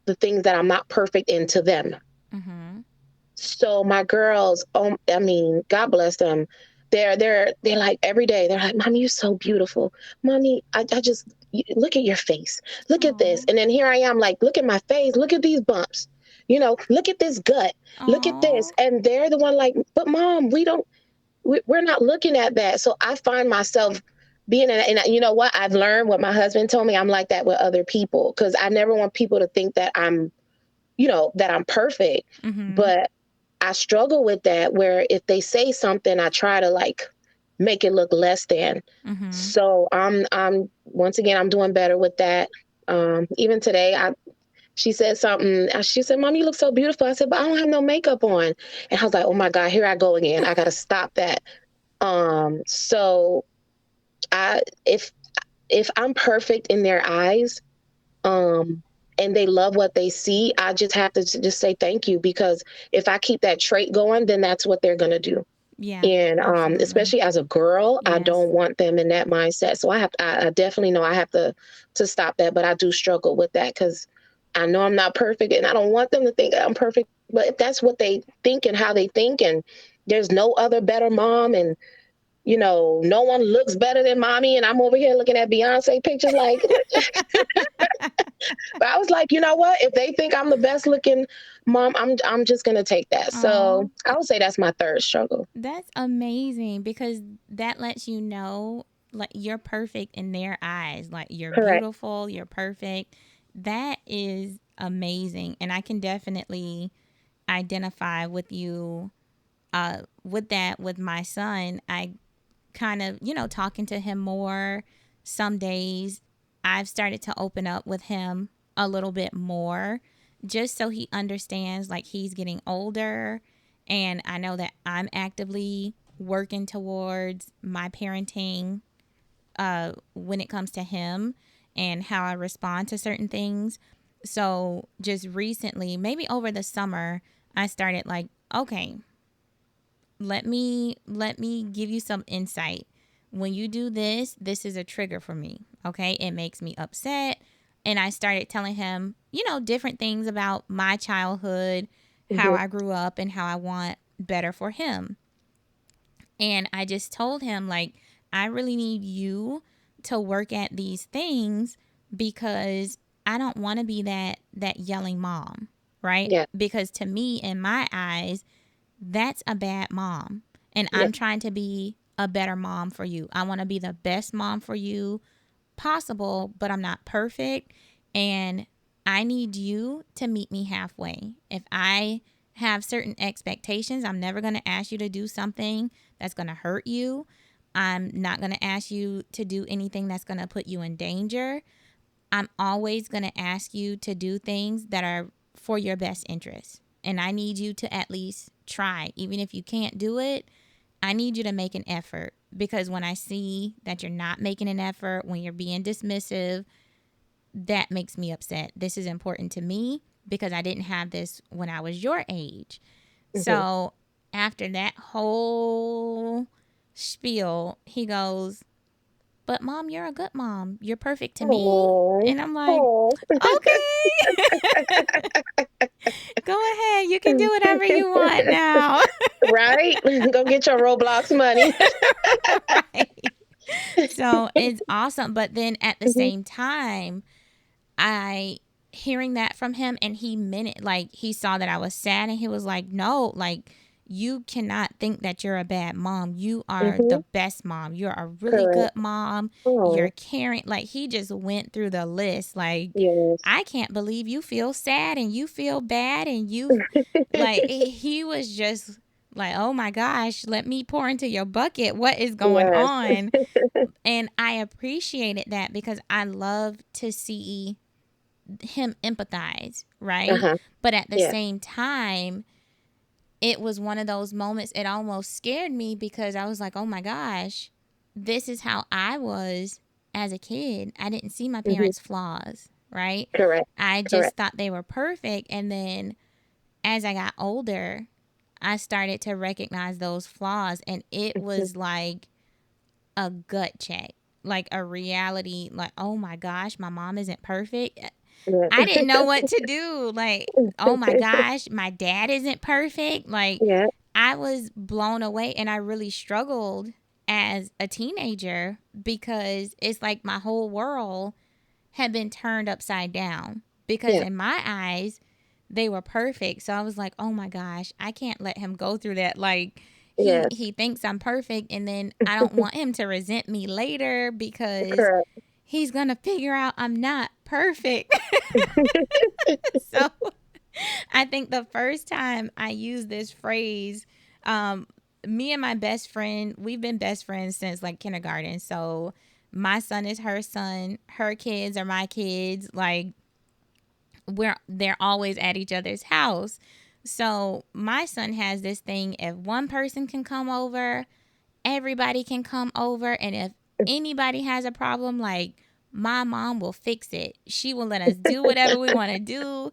Speaker 3: the things that I'm not perfect in to them.
Speaker 1: Mm-hmm.
Speaker 3: So my girls, I mean, God bless them. They're like every day. They're like, "Mommy, you're so beautiful. Mommy, I just look at your face. Look at this."
Speaker 1: Oh.
Speaker 3: And then here I am, like, "Look at my face. Look at these bumps. Look at this gut. Look at this."
Speaker 1: Oh.
Speaker 3: And they're the one like, "But mom, we're not looking at that." So I find myself being and you know what? I've learned what my husband told me. I'm like that with other people because I never want people to think that I'm perfect.
Speaker 1: Mm-hmm.
Speaker 3: But I struggle with that where if they say something, I try to like make it look less than.
Speaker 1: Mm-hmm.
Speaker 3: So I'm once again, I'm doing better with that. Even today, she said something. She said, "Mom, you look so beautiful." I said, "But I don't have no makeup on." And I was like, "Oh my God, here I go again. I got to stop that." So I if I'm perfect in their eyes, and they love what they see, I just have to just say thank you because if I keep that trait going, then that's what they're gonna do.
Speaker 1: Yeah,
Speaker 3: And
Speaker 1: absolutely.
Speaker 3: especially as a girl, I
Speaker 1: Yes.
Speaker 3: don't want them in that mindset. So I definitely know I have to stop that, but I do struggle with that because I know I'm not perfect, and I don't want them to think that I'm perfect. But if that's what they think and how they think, and there's no other better mom, and no one looks better than mommy, and I'm over here looking at Beyonce pictures like, but I was like, you know what? If they think I'm the best looking mom, I'm just gonna take that. So
Speaker 1: Oh,
Speaker 3: I would say that's my third struggle.
Speaker 1: that's amazing because that lets you know like you're perfect in their eyes. Like you're
Speaker 3: Correct.
Speaker 1: beautiful, you're perfect. That is amazing. And I can definitely identify with you with that with my son. I kind of, talking to him more some days. I've started to open up with him a little bit more just so he understands like he's getting older. And I know that I'm actively working towards my parenting when it comes to him and how I respond to certain things. So just recently, maybe over the summer, I started like, okay, let me give you some insight. When you do this, this is a trigger for me. Okay? It makes me upset. And I started telling him, different things about my childhood, how
Speaker 3: Hmm.
Speaker 1: I grew up and how I want better for him. And I just told him like I really need you to work at these things because I don't want to be that yelling mom, right?
Speaker 3: Yeah.
Speaker 1: Because to me in my eyes, that's a bad mom. And
Speaker 3: Yeah.
Speaker 1: I'm trying to be a better mom for you. I want to be the best mom for you possible, but I'm not perfect. And I need you to meet me halfway. If I have certain expectations, I'm never going to ask you to do something that's going to hurt you. I'm not going to ask you to do anything that's going to put you in danger. I'm always going to ask you to do things that are for your best interest. And I need you to at least try. Even if you can't do it, I need you to make an effort because when I see that you're not making an effort, when you're being dismissive, that makes me upset. This is important to me because I didn't have this when I was your age.
Speaker 3: Hmm.
Speaker 1: So, after that whole spiel, he goes, "But mom, you're a good mom. You're perfect to me."
Speaker 3: Oh,
Speaker 1: And I'm like,
Speaker 3: oh.
Speaker 1: okay, go ahead. You can do whatever you want now.
Speaker 3: Right? Go get your Roblox money.
Speaker 1: Right. So it's awesome. But then at the
Speaker 3: Mhm.
Speaker 1: same time, I hearing that from him, and he meant it. Like, he saw that I was sad, and he was like, "No, like, you cannot think that you're a bad mom. You are the
Speaker 3: Mhm.
Speaker 1: best mom. You're a really
Speaker 3: Correct.
Speaker 1: good mom. You're
Speaker 3: Oh,
Speaker 1: caring." Like, he just went through the list. Like,
Speaker 3: yes.
Speaker 1: I can't believe you feel sad and you feel bad and you, like, he was just like, "Oh my gosh, let me pour into your bucket. What is going
Speaker 3: Yes.
Speaker 1: on?" And I appreciated that because I love to see him empathize, right?
Speaker 3: Uh-huh.
Speaker 1: But at the
Speaker 3: Yeah.
Speaker 1: same time, it was one of those moments, it almost scared me because I was like, oh my gosh, this is how I was as a kid. I didn't see my
Speaker 3: Mhm.
Speaker 1: parents' flaws, right?
Speaker 3: Correct.
Speaker 1: I
Speaker 3: Correct.
Speaker 1: just thought they were perfect. And then as I got older, I started to recognize those flaws. And it
Speaker 3: Mhm.
Speaker 1: was like a gut check, like a reality, like, oh my gosh, my mom isn't perfect.
Speaker 3: Yeah.
Speaker 1: I didn't know what to do. Like, oh my gosh, my dad isn't perfect. Like,
Speaker 3: Yeah.
Speaker 1: I was blown away, and I really struggled as a teenager because it's like my whole world had been turned upside down because
Speaker 3: Yeah.
Speaker 1: in my eyes they were perfect. So I was like, "Oh my gosh, I can't let him go through that." Like,
Speaker 3: Yes.
Speaker 1: he thinks I'm perfect, and then I don't want him to resent me later because
Speaker 3: Correct.
Speaker 1: he's going to figure out I'm not perfect. So I think the first time I used this phrase, um, me and my best friend, we've been best friends since like kindergarten. So my son is her son, her kids are my kids. Like, they're always at each other's house. So my son has this thing: if one person can come over, everybody can come over, and if anybody has a problem, like, my mom will fix it. She will let us do whatever we want to do.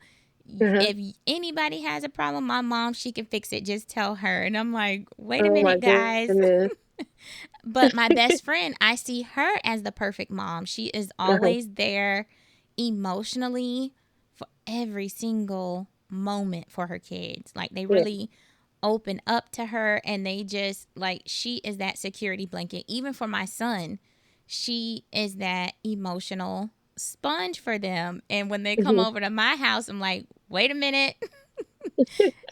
Speaker 3: Uh-huh.
Speaker 1: If anybody has a problem, my mom, she can fix it. Just tell her. And I'm like, wait a
Speaker 3: Oh my
Speaker 1: minute, guys.
Speaker 3: goodness.
Speaker 1: But my best friend, I see her as the perfect mom. She is
Speaker 3: Uh-huh.
Speaker 1: always there emotionally for every single moment for her kids. Like, they
Speaker 3: Yeah.
Speaker 1: really open up to her, and they just, like, she is that security blanket. Even for my son, she is that emotional sponge for them. And when they come
Speaker 3: Mhm.
Speaker 1: over to my house, I'm like, wait a minute.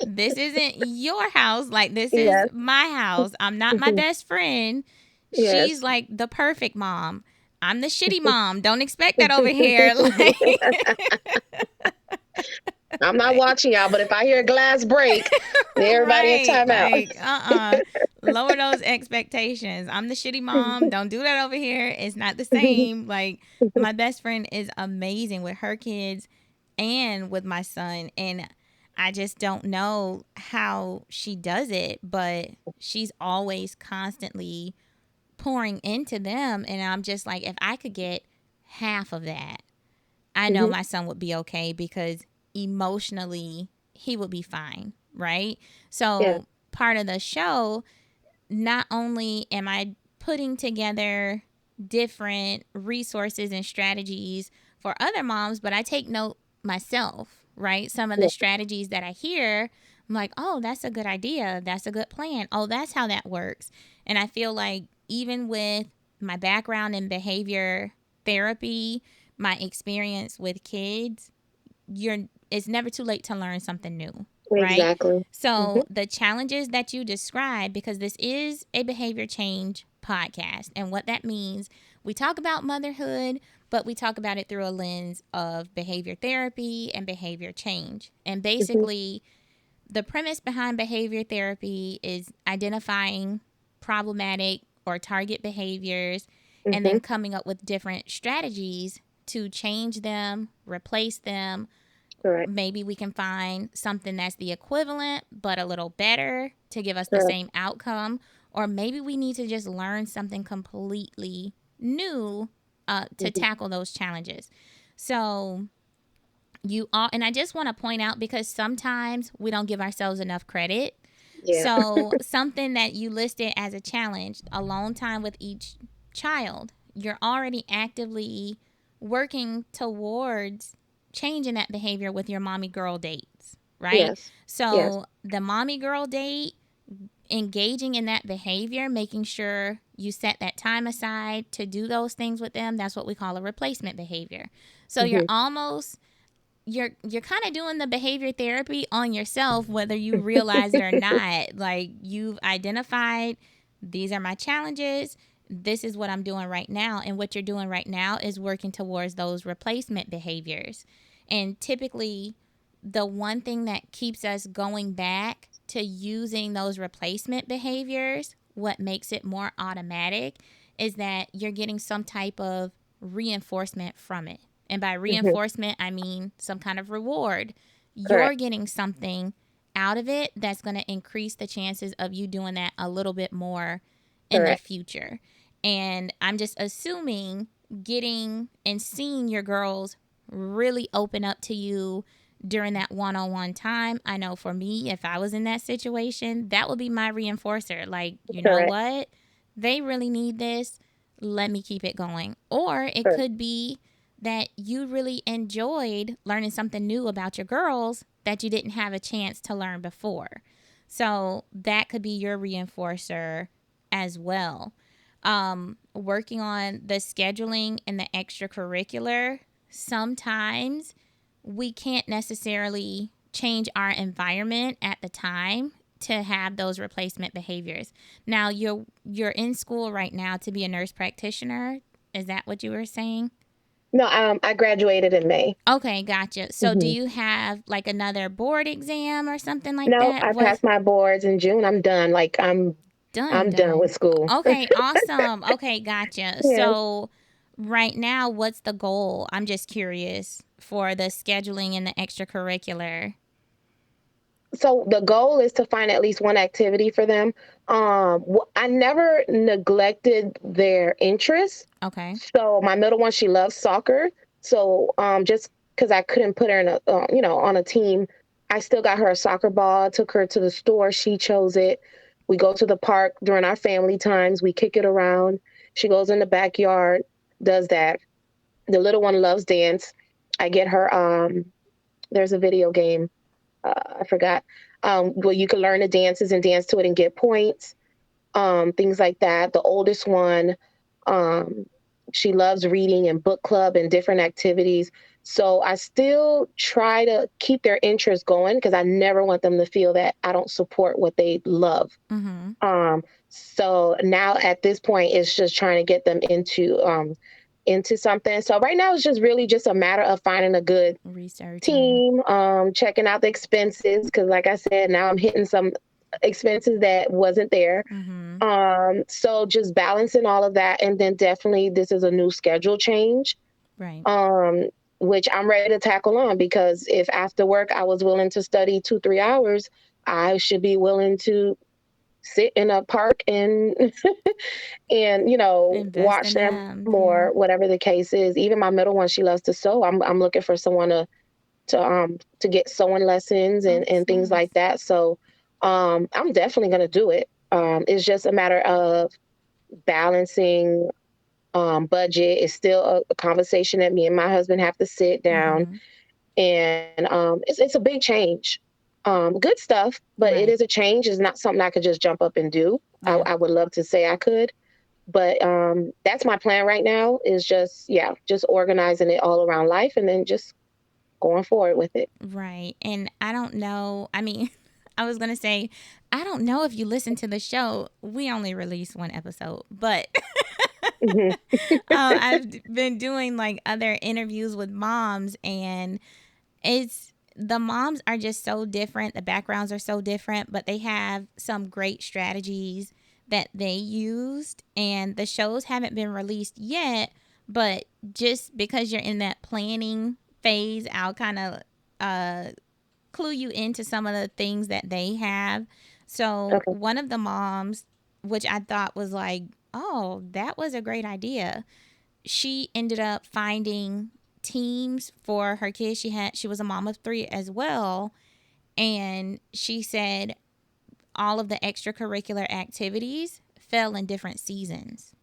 Speaker 1: This isn't your house. Like, this is
Speaker 3: Yes.
Speaker 1: my house. I'm not my
Speaker 3: Mhm.
Speaker 1: best friend. She's
Speaker 3: Yes.
Speaker 1: like the perfect mom. I'm the shitty mom. Don't expect that over here.
Speaker 3: I'm not watching y'all, but if I hear a glass break, everybody in
Speaker 1: Right.
Speaker 3: timeout.
Speaker 1: Like, lower those expectations. I'm the shitty mom. Don't do that over here. It's not the same. Like, my best friend is amazing with her kids and with my son. And I just don't know how she does it, but she's always constantly pouring into them. And I'm just like, if I could get half of that, I know
Speaker 3: Mhm.
Speaker 1: my son would be okay because emotionally he would be fine, right?
Speaker 3: Yeah.
Speaker 1: So part of the show, not only am I putting together different resources and strategies for other moms, but I take note myself, right? Some of the
Speaker 3: Yeah.
Speaker 1: strategies that I hear, I'm like, oh, that's a good idea. That's a good plan. Oh, that's how that works. And I feel like even with my background in behavior therapy, my experience with kids, you're it's never too late to learn something new, right?
Speaker 3: Exactly. Mhm.
Speaker 1: So the challenges that you describe, because this is a behavior change podcast, and what that means, we talk about motherhood, but we talk about it through a lens of behavior therapy and behavior change. And
Speaker 3: Mhm.
Speaker 1: basically, the premise behind behavior therapy is identifying problematic or target behaviors and then
Speaker 3: Mhm.
Speaker 1: coming up with different strategies to change them, replace them.
Speaker 3: Correct.
Speaker 1: Maybe we can find something that's the equivalent but a little better to give us the
Speaker 3: Correct.
Speaker 1: same outcome. Or maybe we need to just learn something completely new to
Speaker 3: Mhm.
Speaker 1: tackle those challenges. So, you all, and I just want to point out, because sometimes we don't give ourselves enough credit.
Speaker 3: Yeah.
Speaker 1: So, something that you listed as a challenge, alone time with each child, you're already actively working towards changing that behavior with your mommy girl dates, right?
Speaker 3: Yes. Yes.
Speaker 1: So, the mommy girl date, engaging in that behavior, making sure you set that time aside to do those things with them, that's what we call a replacement behavior. So,
Speaker 3: Hmm.
Speaker 1: you're kind of doing the behavior therapy on yourself whether you realize it or not. Like, you've identified, these are my challenges, this is what I'm doing right now, and what you're doing right now is working towards those replacement behaviors. And typically, the one thing that keeps us going back to using those replacement behaviors, what makes it more automatic, is that you're getting some type of reinforcement from it. And by
Speaker 3: Hmm.
Speaker 1: reinforcement, I mean some kind of reward. You're
Speaker 3: Correct.
Speaker 1: getting something out of it that's going to increase the chances of you doing that a little bit more in the
Speaker 3: Correct.
Speaker 1: future. And I'm just assuming getting and seeing your girls really open up to you during that one-on-one time. I know for me, if I was in that situation, that would be my reinforcer. Like, you know
Speaker 3: Correct.
Speaker 1: what? They really need this. Let me keep it going. Or it
Speaker 3: Correct.
Speaker 1: could be that you really enjoyed learning something new about your girls that you didn't have a chance to learn before. So that could be your reinforcer as well. Working on the scheduling and the extracurricular, sometimes we can't necessarily change our environment at the time to have those replacement behaviors. Now, you're in school right now to be a nurse practitioner. Is that what you were saying?
Speaker 3: No, I graduated in May.
Speaker 1: Okay, gotcha. So do
Speaker 3: Hmm.
Speaker 1: you have like another board exam or something like
Speaker 3: No,
Speaker 1: that?
Speaker 3: I
Speaker 1: What?
Speaker 3: passed my boards in June. I'm done. Like
Speaker 1: Done,
Speaker 3: I'm done with
Speaker 1: done.
Speaker 3: school.
Speaker 1: Okay, awesome. Okay, gotcha.
Speaker 3: Yes.
Speaker 1: So right now, what's the goal? I'm just curious for the scheduling and the extracurricular.
Speaker 3: So the goal is to find at least one activity for them. I never neglected their interests.
Speaker 1: Okay.
Speaker 3: So my middle one, she loves soccer. So just because I couldn't put her in a on a team, I still got her a soccer ball. Took her to the store. She chose it. We go to the park during our family times. We kick it around. She goes in the backyard, does that. The little one loves dance. I get her. There's a video game, I forgot, where you can learn the dances and dance to it and get points, things like that. The oldest one, um, she loves reading and book club and different activities. So I still try to keep their interest going because I never want them to feel that I don't support what they love.
Speaker 1: Mm-hmm.
Speaker 3: Um, so now at this point, it's just trying to get them into something. So right now, it's just really just a matter of finding a good
Speaker 1: Researching.
Speaker 3: team, checking out the expenses because, like I said, now I'm hitting some expenses that wasn't there.
Speaker 1: Mm-hmm.
Speaker 3: So just balancing all of that, and then definitely this is a new schedule change,
Speaker 1: Right.
Speaker 3: um, which I'm ready to tackle on because if after work I was willing to study 2-3 hours, I should be willing to sit in a park and and
Speaker 1: Invest
Speaker 3: watch
Speaker 1: in
Speaker 3: them
Speaker 1: them. Yeah.
Speaker 3: or whatever the case is. Even my middle one, she loves to sew. I'm looking for someone to get sewing lessons
Speaker 1: Oh,
Speaker 3: and
Speaker 1: that's
Speaker 3: things like
Speaker 1: nice.
Speaker 3: that. So I'm definitely going to do it. It's just a matter of balancing budget. It's still a conversation that me and my husband have to sit down,
Speaker 1: Mm-hmm.
Speaker 3: and it's a big change. Good stuff, but it
Speaker 1: Right.
Speaker 3: is a change. It's not something I could just jump up and do.
Speaker 1: Yeah.
Speaker 3: I would love to say I could, but that's my plan right now. Is just organizing it all around life, and then just going forward with it.
Speaker 1: Right. And I don't know. I mean, I was going to say, I don't know if you listen to the show. We only released one episode, but
Speaker 3: Mhm.
Speaker 1: I've been doing like other interviews with moms, and it's the moms are just so different. The backgrounds are so different, but they have some great strategies that they used, and the shows haven't been released yet. But just because you're in that planning phase, I'll kind of uh, clue you into some of the things that they have. So,
Speaker 3: Okay.
Speaker 1: one of the moms, which I thought was like, oh, that was a great idea, she ended up finding teams for her kids. She was a mom of three as well, and she said all of the extracurricular activities fell in different seasons.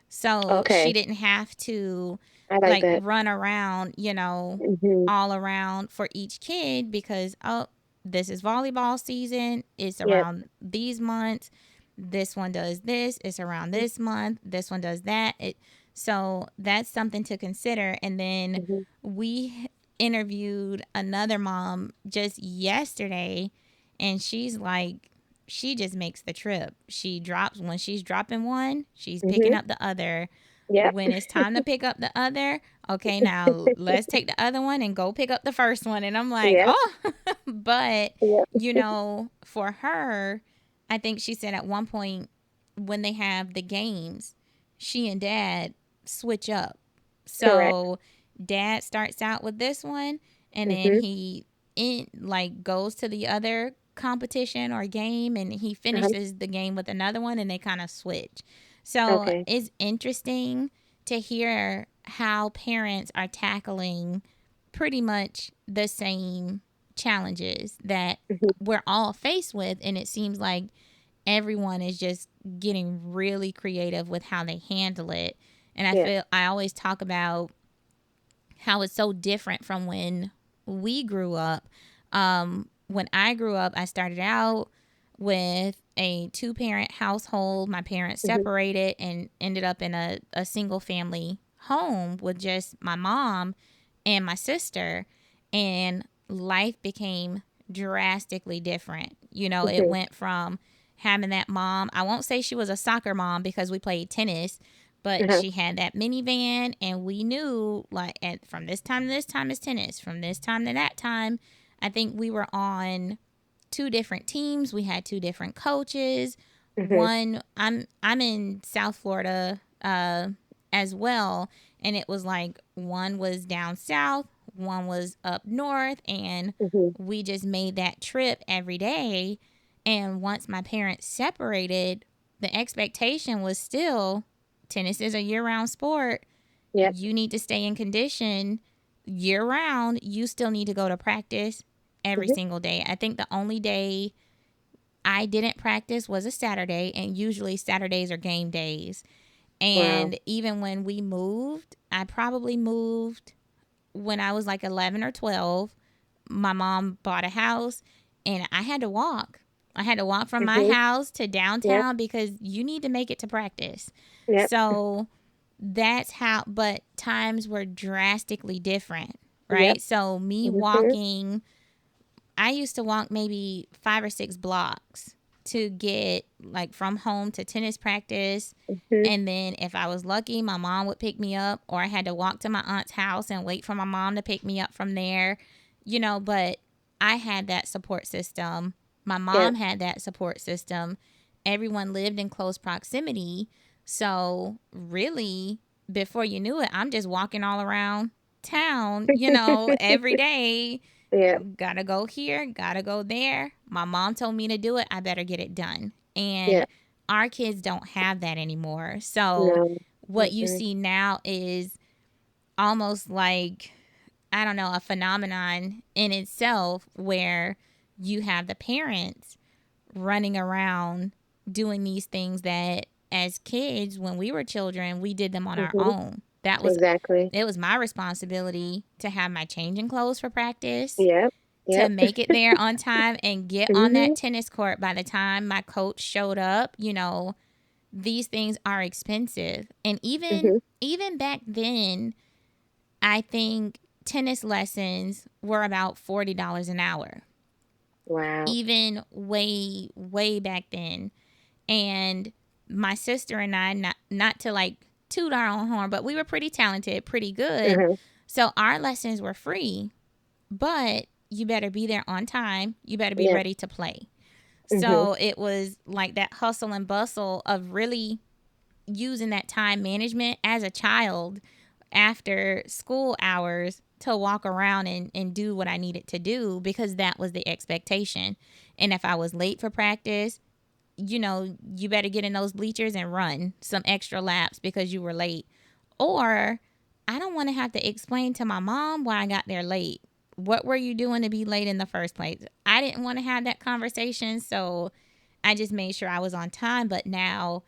Speaker 1: So she
Speaker 3: Okay.
Speaker 1: didn't have to
Speaker 3: I like
Speaker 1: like
Speaker 3: that.
Speaker 1: run around,
Speaker 3: Mhm.
Speaker 1: all around for each kid because, oh, this is volleyball season. It's
Speaker 3: Yep.
Speaker 1: around these months. This one does this. It's around this month. This one does that. So that's something to consider. And then
Speaker 3: Mhm.
Speaker 1: we interviewed another mom just yesterday, and she's like, she just makes the trip. She drops when she's dropping one, she's picking
Speaker 3: Mhm.
Speaker 1: up the other.
Speaker 3: Yep.
Speaker 1: When it's time to pick up the other, okay, now let's take the other one and go pick up the first one. And I'm like,
Speaker 3: Yep.
Speaker 1: oh, but
Speaker 3: Yep.
Speaker 1: for her, I think she said at one point when they have the games, she and dad switch up.
Speaker 3: Correct.
Speaker 1: So dad starts out with this one, and then
Speaker 3: Mhm.
Speaker 1: he goes to the other competition or game, and he
Speaker 3: Uh-huh.
Speaker 1: finishes the game with another one, and they kind of switch. So
Speaker 3: Okay.
Speaker 1: it's interesting to hear how parents are tackling pretty much the same challenges that
Speaker 3: Mhm.
Speaker 1: we're all faced with, and it seems like everyone is just getting really creative with how they handle it. And
Speaker 3: Yeah.
Speaker 1: I always talk about how it's so different from when we grew up. When I grew up, I started out with a two-parent household. My parents
Speaker 3: Mhm.
Speaker 1: separated and ended up in a single family home with just my mom and my sister. And life became drastically different. It
Speaker 3: Mhm.
Speaker 1: went from having that mom. I won't say she was a soccer mom because we played tennis, but
Speaker 3: Uh-huh.
Speaker 1: she had that minivan, and we knew like from this time to this time is tennis. From this time to that time, I think we were on two different teams. We had two different coaches.
Speaker 3: Mhm.
Speaker 1: One, I'm in South Florida as well, and it was like one was down south, one was up north, and
Speaker 3: Mhm.
Speaker 1: we just made that trip every day. And once my parents separated, the expectation was still tennis is a year-round sport.
Speaker 3: Yep.
Speaker 1: You need to stay in condition year round. You still need to go to practice every
Speaker 3: Mhm.
Speaker 1: single day. I think the only day I didn't practice was a Saturday, and usually Saturdays are game days.
Speaker 3: Wow.
Speaker 1: And even when we moved, I probably moved when I was like 11 or 12. My mom bought a house, and I had to walk. I had to walk from my
Speaker 3: Mhm.
Speaker 1: house to
Speaker 3: Yep.
Speaker 1: downtown because you need to make it to practice.
Speaker 3: Yep.
Speaker 1: So that's how, but times were drastically different,
Speaker 3: Yep.
Speaker 1: right? So me
Speaker 3: Mhm.
Speaker 1: walking, I used to walk maybe 5 or 6 blocks to get like from home to tennis practice.
Speaker 3: Mhm.
Speaker 1: And then if I was lucky, my mom would pick me up, or I had to walk to my aunt's house and wait for my mom to pick me up from there, but I had that support system. My mom
Speaker 3: Yep.
Speaker 1: had that support system. Everyone lived in close proximity. So really, before you knew it, I'm just walking all around town, every day.
Speaker 3: Yep.
Speaker 1: Gotta go here, gotta go there. My mom told me to do it. I better get it done. And
Speaker 3: Yep.
Speaker 1: our kids don't have that anymore. So
Speaker 3: No.
Speaker 1: what you
Speaker 3: Mm-mm.
Speaker 1: see now is almost like, I don't know, a phenomenon in itself where you have the parents running around doing these things that as kids, when we were children, we did them on our
Speaker 3: Mhm.
Speaker 1: own.
Speaker 3: Exactly.
Speaker 1: It was my responsibility to have my changing clothes for practice,
Speaker 3: Yep.
Speaker 1: to
Speaker 3: Yep.
Speaker 1: make it there on time and get on that
Speaker 3: Mhm.
Speaker 1: tennis court by the time my coach showed up. These things are expensive. And even
Speaker 3: Mhm.
Speaker 1: even back then, I think tennis lessons were about $40 an hour.
Speaker 3: Wow.
Speaker 1: Even way way back then. And my sister and I, not to like toot our own horn, but we were pretty talented, pretty good.
Speaker 3: Uh-huh.
Speaker 1: So our lessons were free, but you better be there on time. You better be
Speaker 3: Yep.
Speaker 1: ready to play.
Speaker 3: Mhm.
Speaker 1: So it was like that hustle and bustle of really using that time management as a child after school hours to walk around and do what I needed to do because that was the expectation. And if I was late for practice, you better get in those bleachers and run some extra laps because you were late. Or I don't want to have to explain to my mom why I got there late. What were you doing to be late in the first place? I didn't want to have that conversation. So I just made sure I was on time. But now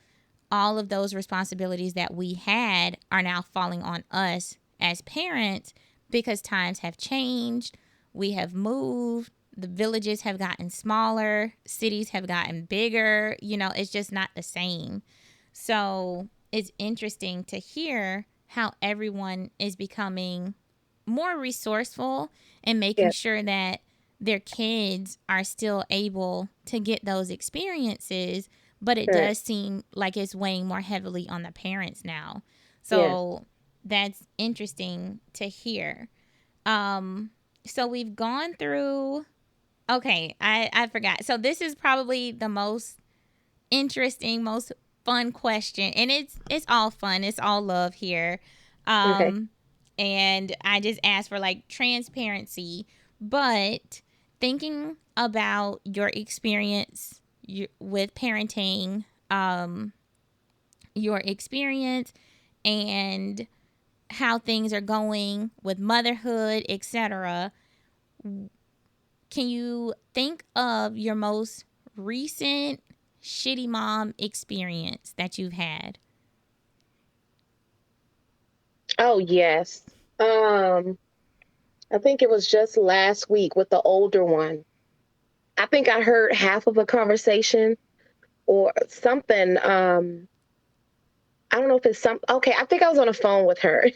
Speaker 1: all of those responsibilities that we had are now falling on us as parents because times have changed. We have moved. The villages have gotten smaller. Cities have gotten bigger. It's just not the same. So it's interesting to hear how everyone is becoming more resourceful and making
Speaker 3: Yeah.
Speaker 1: sure that their kids are still able to get those experiences, but it
Speaker 3: Right.
Speaker 1: does seem like it's weighing more heavily on the parents now.
Speaker 3: Yes.
Speaker 1: So that's interesting to hear. So we've gone through. Okay, I forgot. So this is probably the most interesting, most fun question, and it's all fun. It's all love here.
Speaker 3: Okay.
Speaker 1: Um, and I just asked for like transparency, but thinking about your experience with parenting, your experience and how things are going with motherhood, etc. Can you think of your most recent shitty mom experience that you've had?
Speaker 3: Oh, yes. Um, I think it was just last week with the older one. I think I heard half of a conversation or something. I don't know if it's okay, I think I was on the phone with her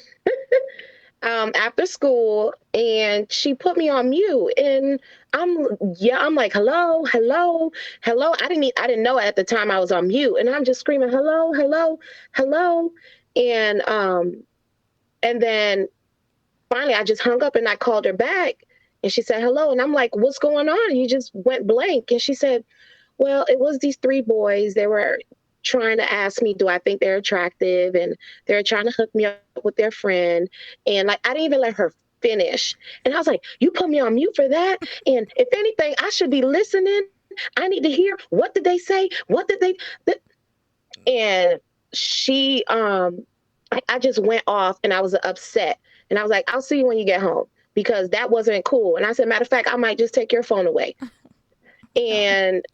Speaker 3: after school, and she put me on mute, and I'm like, hello, hello, hello. I didn't know at the time I was on mute, and I'm just screaming, hello, hello, hello. And and then finally I just hung up and I called her back, and she said hello, and I'm like, what's going on? You just went blank. And she said, well, it was these three boys. They were trying to ask me, do I think they're attractive? And they were trying to hook me up with their friend. And like, I didn't even let her finish. And I was like, you put me on mute for that? And if anything, I should be listening. I need to hear, what did they say? What did they? And she, I just went off and I was upset. And I was like, I'll see you when you get home, because that wasn't cool. And I said, matter of fact, I might just take your phone away.
Speaker 1: Oh,
Speaker 3: And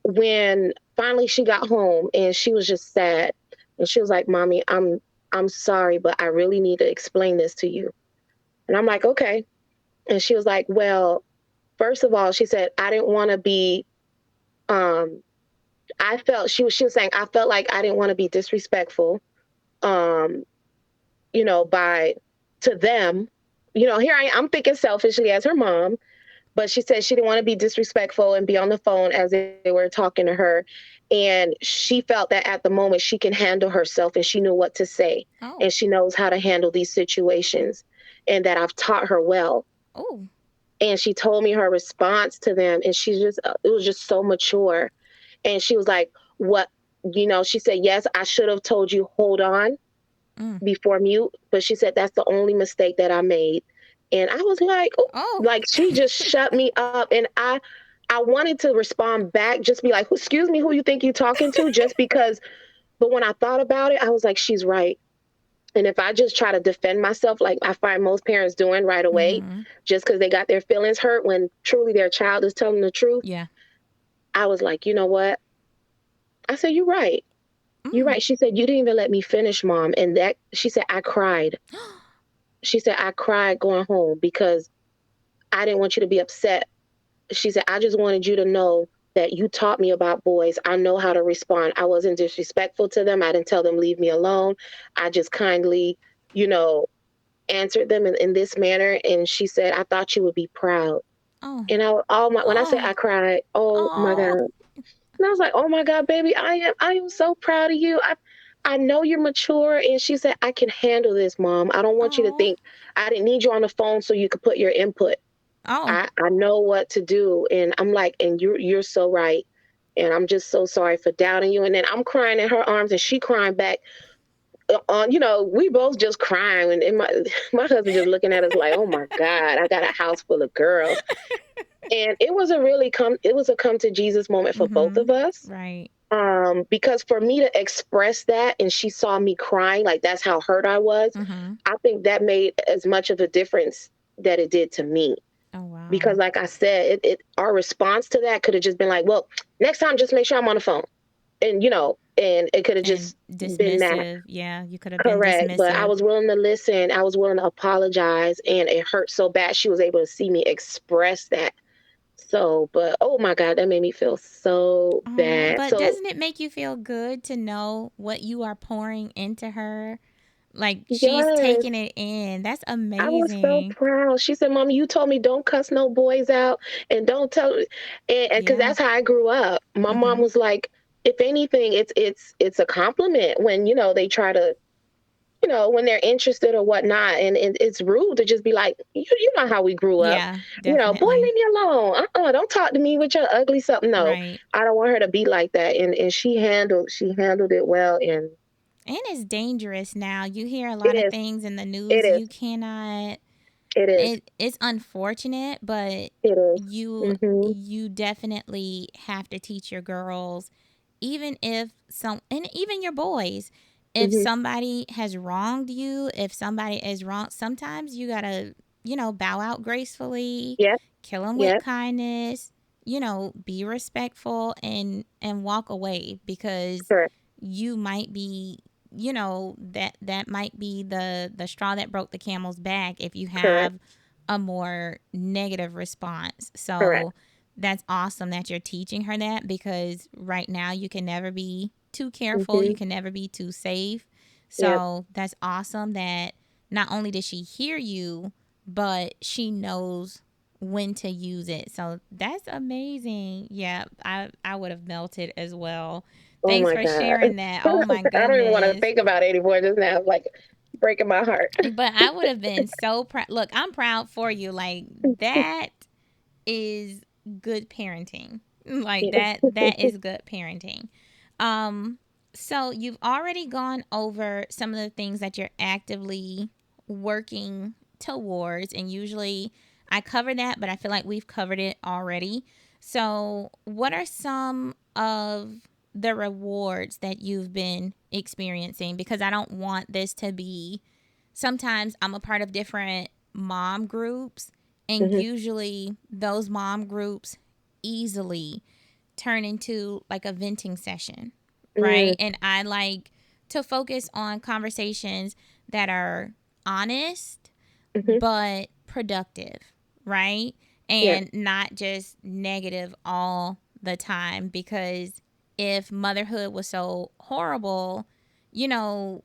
Speaker 3: when finally she got home, and she was just sad, and she was like, mommy, I'm sorry, but I really need to explain this to you. And I'm like, okay. And she was like, well, first of all, she said, I didn't want to be um she was saying, I felt like I didn't want to be disrespectful, um by to them. Here I'm thinking selfishly as her mom. But she said she didn't want to be disrespectful and be on the phone as they were talking to her. And she felt that at the moment she can handle herself, and she knew what to say,
Speaker 1: oh,
Speaker 3: and she knows how to handle these situations, and that I've taught her well.
Speaker 1: oh,
Speaker 3: And she told me her response to them, and it was just so mature. And she was like, what, she said, yes, I should have told you, hold on,
Speaker 1: mm.
Speaker 3: before mute. But she said, that's the only mistake that I made. And I was like, oh,
Speaker 1: Oh,
Speaker 3: like she just shut me up. And I wanted to respond back, just be like, excuse me, who you think you're talking to? Just because. But when I thought about it, I was like, she's right. And if I just try to defend myself, like I find most parents doing right away,
Speaker 1: mm-hmm.
Speaker 3: just because they got their feelings hurt when truly their child is telling the truth,
Speaker 1: Yeah.
Speaker 3: I was like, you know what? I said, you're right. You're
Speaker 1: Mm.
Speaker 3: right. She said, you didn't even let me finish, mom. And she said, I cried. She said, I cried going home because I didn't want you to be upset. She said, I just wanted you to know that you taught me about boys. I know how to respond. I wasn't disrespectful to them. I didn't tell them, leave me alone. I just kindly, you know, answered them in this manner. And she said, I thought you would be proud.
Speaker 1: Oh,
Speaker 3: And when I say
Speaker 1: oh,
Speaker 3: I cried, oh my God.
Speaker 1: oh,
Speaker 3: And I was like, oh my God, baby, I am so proud of you. I know you're mature. And she said, I can handle this, mom. I don't want you to
Speaker 1: oh,
Speaker 3: think I didn't need you on the phone so you could put your input.
Speaker 1: oh,
Speaker 3: I know what to do. And I'm like, and you're so right. And I'm just so sorry for doubting you. And then I'm crying in her arms, and she crying back. We both just crying, and my husband just looking at us like, oh my God, I got a house full of girls. And it was a come to Jesus moment for both
Speaker 1: mm-hmm.
Speaker 3: of us.
Speaker 1: Right.
Speaker 3: Because for me to express that, and she saw me crying, like that's how hurt I was.
Speaker 1: Mm-hmm.
Speaker 3: I think that made as much of a difference that it did to me.
Speaker 1: Oh, wow.
Speaker 3: Because like I said, our response to that could have just been like, well, next time just make sure I'm on the phone. And and it could have
Speaker 1: And
Speaker 3: just been that.
Speaker 1: dismissive. Yeah, you could have been
Speaker 3: Correct. But I
Speaker 1: dismissive.
Speaker 3: was willing to listen. I was willing to apologize, and it hurt so bad. She was able to see me express that. So, but oh my God, that made me feel so
Speaker 1: Oh,
Speaker 3: bad.
Speaker 1: but
Speaker 3: So,
Speaker 1: doesn't it make you feel good to know what you are pouring into her? Like she's
Speaker 3: yes,
Speaker 1: taking it in. That's
Speaker 3: I was so
Speaker 1: amazing.
Speaker 3: proud. She said, "Mommy, you told me don't cuss no boys out and don't tell," and because
Speaker 1: Yeah.
Speaker 3: that's how I grew up. My mom
Speaker 1: Mhm.
Speaker 3: was like, if anything, it's a compliment when they try to when they're interested or whatnot. And it's rude to just be like, you know how we grew up,
Speaker 1: Yeah,
Speaker 3: boy,
Speaker 1: definitely.
Speaker 3: leave me alone. Don't talk to me with your ugly something. No,
Speaker 1: Right.
Speaker 3: I don't want her to be like that. And she handled it well. And
Speaker 1: And it's dangerous now. You hear a
Speaker 3: it
Speaker 1: lot of
Speaker 3: is,
Speaker 1: things in the
Speaker 3: it
Speaker 1: news.
Speaker 3: is,
Speaker 1: You cannot
Speaker 3: it is,
Speaker 1: it's unfortunate, but
Speaker 3: it is.
Speaker 1: you
Speaker 3: Mm-hmm.
Speaker 1: you definitely have to teach your girls, even if some, and even your boys, if
Speaker 3: Mm-hmm.
Speaker 1: somebody has wronged you, if somebody is wrong, sometimes you gotta, bow out gracefully,
Speaker 3: Yep.
Speaker 1: kill them with
Speaker 3: Yep.
Speaker 1: kindness, be respectful, and walk away, because
Speaker 3: Correct.
Speaker 1: you might be, that might be the straw that broke the camel's back if you
Speaker 3: Correct.
Speaker 1: have a more negative response.
Speaker 3: Correct.
Speaker 1: So that's awesome that you're teaching her that, because right now you can never be too careful,
Speaker 3: Mm-hmm.
Speaker 1: you can never be too safe.
Speaker 3: Yep.
Speaker 1: So that's awesome that not only does she hear you, but she knows when to use it. So that's amazing. Yeah, I would have melted as well.
Speaker 3: Oh
Speaker 1: Thanks
Speaker 3: my
Speaker 1: for
Speaker 3: God.
Speaker 1: sharing that. Oh my
Speaker 3: I don't even want to
Speaker 1: goodness.
Speaker 3: think about it anymore. Just now, like breaking my heart.
Speaker 1: But I would have been so proud. Look, I'm proud for you. Like that is good parenting. Like
Speaker 3: Yeah.
Speaker 1: that is good parenting. Um so you've already gone over some of the things that you're actively working towards, and usually I cover that, but I feel like we've covered it already. So, what are some of the rewards that you've been experiencing, because I don't want this to be, sometimes I'm a part of different mom groups, and
Speaker 3: Hmm.
Speaker 1: usually those mom groups easily turn into like a venting session,
Speaker 3: Mm,
Speaker 1: right? And I like to focus on conversations that are honest
Speaker 3: hmm.
Speaker 1: but productive, right?
Speaker 3: Yeah.
Speaker 1: And not just negative all the time, because if motherhood was so horrible, you know,